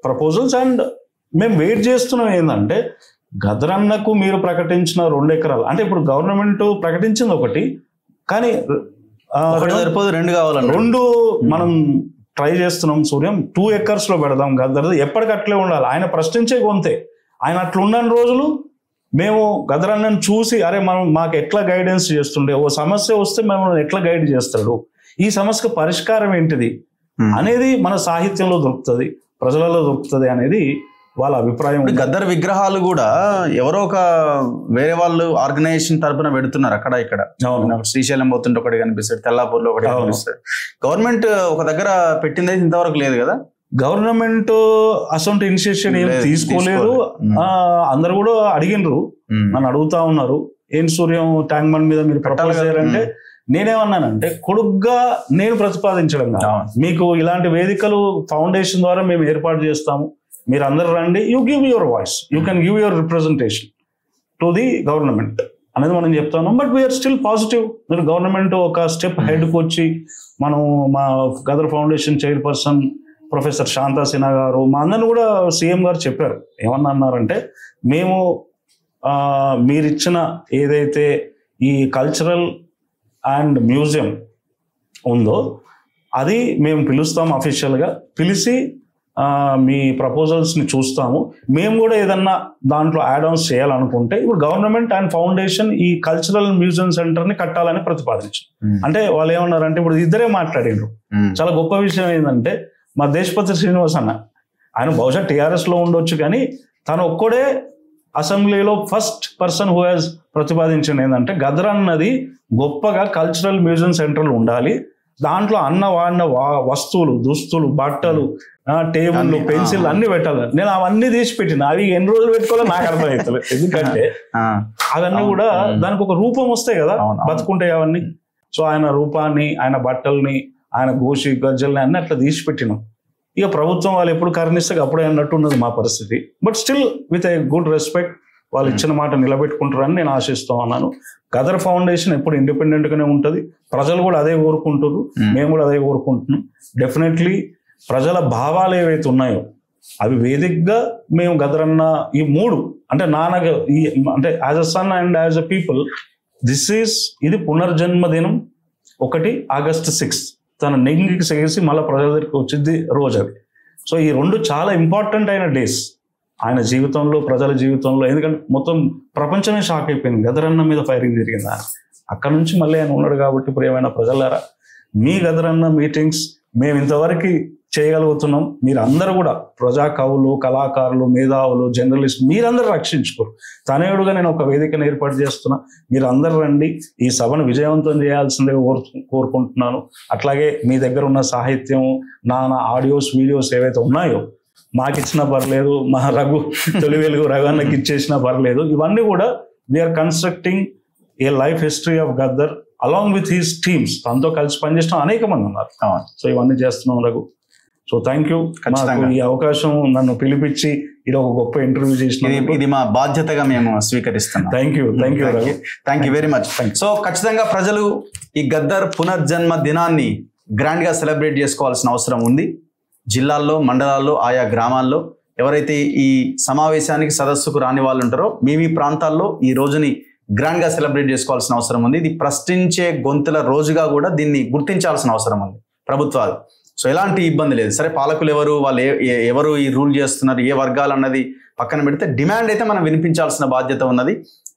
proposals. And మేము వెయిట్ చేస్తున్నాం ఏంటంటే, గదరన్నకు మీరు ప్రకటించిన 2 ఎకరాలు, అంటే ఇప్పుడు గవర్నమెంట్ ప్రకటించింది ఒకటి, కానీ సరిపోదు, 2 కావాలని 2 మనం ట్రై చేస్తున్నాం. సూర్యం 2 acres లో పెడదాం. గద్దర్ ఎప్పటికట్లే ఉండాలి. ఆయన ప్రశ్నించే గొంతే. ఆయన అట్లున్న రోజులు మేము గదరన్నను చూసి, అరే మాకు ఎట్లా గైడెన్స్ చేస్తుండే, ఓ సమస్య వస్తే మేము ఎట్లా గైడ్ చేస్తాడు, ఈ సమస్యకు పరిష్కారం ఏంటిది అనేది మన సాహిత్యంలో దొరుకుతుంది, ప్రజలలో దొరుకుతుంది అనేది వాళ్ళ అభిప్రాయం. గద్దర్ విగ్రహాలు కూడా ఎవరో ఒక వేరే వాళ్ళు ఆర్గనైజేషన్ తరపున పెడుతున్నారు అక్కడ ఇక్కడ. శ్రీశైలం పోతుంటే ఒకటి కనిపిస్తాడు, తెల్లాపూర్లో ఒకటి కనిపిస్తాడు. గవర్నమెంట్ ఒక దగ్గర పెట్టింది ఇంతవరకు లేదు కదా. గవర్నమెంట్ అసొంటి ఇనిషియేషన్ ఏం తీసుకోలేదు. అందరు కూడా అడిగినరు, నన్ను అడుగుతా ఉన్నారు, ఏం సూర్యం ట్యాంక్ బండ్ మీద మీరు ప్రపోజ్ చేయాలంటే నేనేమన్నానంటే, కొడుగ్గా నేను ప్రతిపాదించడం కాదు, మీకు ఇలాంటి వేదికలు ఫౌండేషన్ ద్వారా మేము ఏర్పాటు చేస్తాము, మీరు అందరు రండి, you give your voice, you can give your representation to the government అనేది మనం చెప్తాను. But we are still positive. మీరు గవర్నమెంట్ ఒక స్టెప్ హెడ్కి వచ్చి మనం మా Gaddar foundation chairperson professor Shanta Sinha garu మా అందరిని కూడా సీఎం గారు చెప్పారు. ఏమన్నా అన్నారంటే, మేము మీరిచ్చిన ఏదైతే ఈ కల్చరల్ అండ్ మ్యూజియం ఉందో అది మేము పిలుస్తాం, అఫీషియల్గా పిలిచి మీ ప్రపోజల్స్ని చూస్తాము. మేము కూడా ఏదన్నా దాంట్లో యాడ్ ఆన్స్ చేయాలనుకుంటే ఇప్పుడు గవర్నమెంట్ అండ్ ఫౌండేషన్ ఈ కల్చరల్ మ్యూజియం సెంటర్ని కట్టాలని ప్రతిపాదించారు. అంటే వాళ్ళు ఏమన్నారంటే, ఇప్పుడు ఇద్దరే మాట్లాడిండ్రు. చాలా గొప్ప విషయం ఏంటంటే, మా దేశపతి శ్రీనివాస్ అన్న, ఆయన బహుశా టీఆర్ఎస్లో ఉండొచ్చు, కానీ తను ఒక్కడే అసెంబ్లీలో ఫస్ట్ పర్సన్ హూ హ్యాస్ ప్రతిపాదించింది ఏంటంటే, గదర్ అన్నది గొప్పగా కల్చరల్ మ్యూజియం సెంటర్లు ఉండాలి, దాంట్లో వాడిన వస్తువులు, దుస్తులు, బట్టలు, టేబుల్, పెన్సిల్ అన్ని పెట్టాలి. నేను అవన్నీ తీసి పెట్టిన, అవి ఎన్ని రోజులు పెట్టుకోవాలో నాకు అర్థమవుతుంది. ఎందుకంటే అవన్నీ కూడా దానికి ఒక రూపం వస్తాయి కదా, బతుకుంటాయి అవన్నీ. సో ఆయన రూపాన్ని, ఆయన బట్టల్ని, ఆయన గోషి గజ్జల్ని అన్ని అట్లా తీసి పెట్టినాం. ఇక ప్రభుత్వం వాళ్ళు ఎప్పుడు కరుణిస్తే అప్పుడే అన్నట్టు ఉన్నది మా పరిస్థితి. But still with a good respect వాళ్ళు ఇచ్చిన మాట నిలబెట్టుకుంటారని నేను ఆశిస్తూ ఉన్నాను. గదర్ ఫౌండేషన్ ఎప్పుడు ఇండిపెండెంట్ గానే ఉంటుంది. ప్రజలు కూడా అదే కోరుకుంటారు, మేము కూడా అదే కోరుకుంటున్నాం. డెఫినెట్లీ ప్రజల భావాలు ఏవైతే ఉన్నాయో అవి వేదికగా మేము గదర్ అన్న ఈ మూడు అంటే అంటే as a son and as a people ఇది పునర్జన్మ దినం. 1 ఆగస్టు 6 తన నెంగికి చేసి మళ్ళీ ప్రజల దగ్గరికి వచ్చింది రోజు అది. సో ఈ రెండు చాలా ఇంపార్టెంట్ అయిన డేస్ ఆయన జీవితంలో, ప్రజల జీవితంలో. ఎందుకంటే మొత్తం ప్రపంచమే షాక్ అయిపోయింది, గదర్ అన్న మీద ఫైరింగ్ జరిగిందా. అక్కడ నుంచి మళ్ళీ ఆయన ఉన్నాడు. కాబట్టి ఇప్పుడు ఏమైనా ప్రజలారా, మీ గదర్ అన్న మీటింగ్స్ మేము ఇంతవరకు చేయగలుగుతున్నాం. మీరు అందరూ కూడా ప్రజా కవులు, కళాకారులు, మేధావులు, జర్నలిస్ట్ మీరందరూ రక్షించుకోరు. తనయుడుగా నేను ఒక వేదికను ఏర్పాటు చేస్తున్నా. మీరు అందరూ రండి, ఈ సభను విజయవంతం చేయాల్సిందిగా కోరుకుంటున్నాను. అట్లాగే మీ దగ్గర ఉన్న సాహిత్యం, నా ఆడియోస్, వీడియోస్ ఏవైతే ఉన్నాయో మాకు ఇచ్చినా పర్లేదు, మా తొలి వెలుగు రఘున్నకి ఇచ్చేసినా పర్లేదు. ఇవన్నీ కూడా we are constructing a life history of Gaddar along with his teams. తనతో కలిసి పనిచేసిన అనేక మంది ఉన్నారు. సో ఇవన్నీ చేస్తున్నాం రఘు. So thank you. ఈ అవకాశం నన్ను పిలిపించి ఇది ఒక గొప్ప ఇంటర్వ్యూ చేసిన, ఇది మా బాధ్యతగా మేము స్వీకరిస్తున్నాం. Thank you very much. So ఖచ్చితంగా ప్రజలు ఈ గద్దర్ పునర్జన్మ దినాన్ని గ్రాండ్ గా సెలబ్రేట్ చేసుకోవాల్సిన అవసరం ఉంది. జిల్లాల్లో, మండలాల్లో, ఆయా గ్రామాల్లో ఎవరైతే ఈ సమావేశానికి, సదస్సుకు రాని వాళ్ళు ఉంటారో మీ ప్రాంతాల్లో ఈ రోజుని గ్రాండ్ గా సెలబ్రేట్ చేసుకోవాల్సిన అవసరం ఉంది. ఇది ప్రశ్నించే గొంతుల రోజుగా కూడా దీన్ని గుర్తించాల్సిన అవసరం ఉంది ప్రభుత్వాలు. సో ఎలాంటి ఇబ్బంది లేదు. సరే, పాలకులు ఎవరు, వాళ్ళు ఎవరు ఈ రూల్ చేస్తున్నారు, ఏ వర్గాలు అన్నది పక్కన పెడితే డిమాండ్ అయితే మనం వినిపించాల్సిన బాధ్యత ఉన్నది.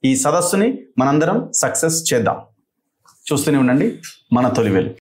ఈ సదస్సుని మనందరం సక్సెస్ చేద్దాం. చూస్తూనే ఉండండి మన తొలి వెలుగు.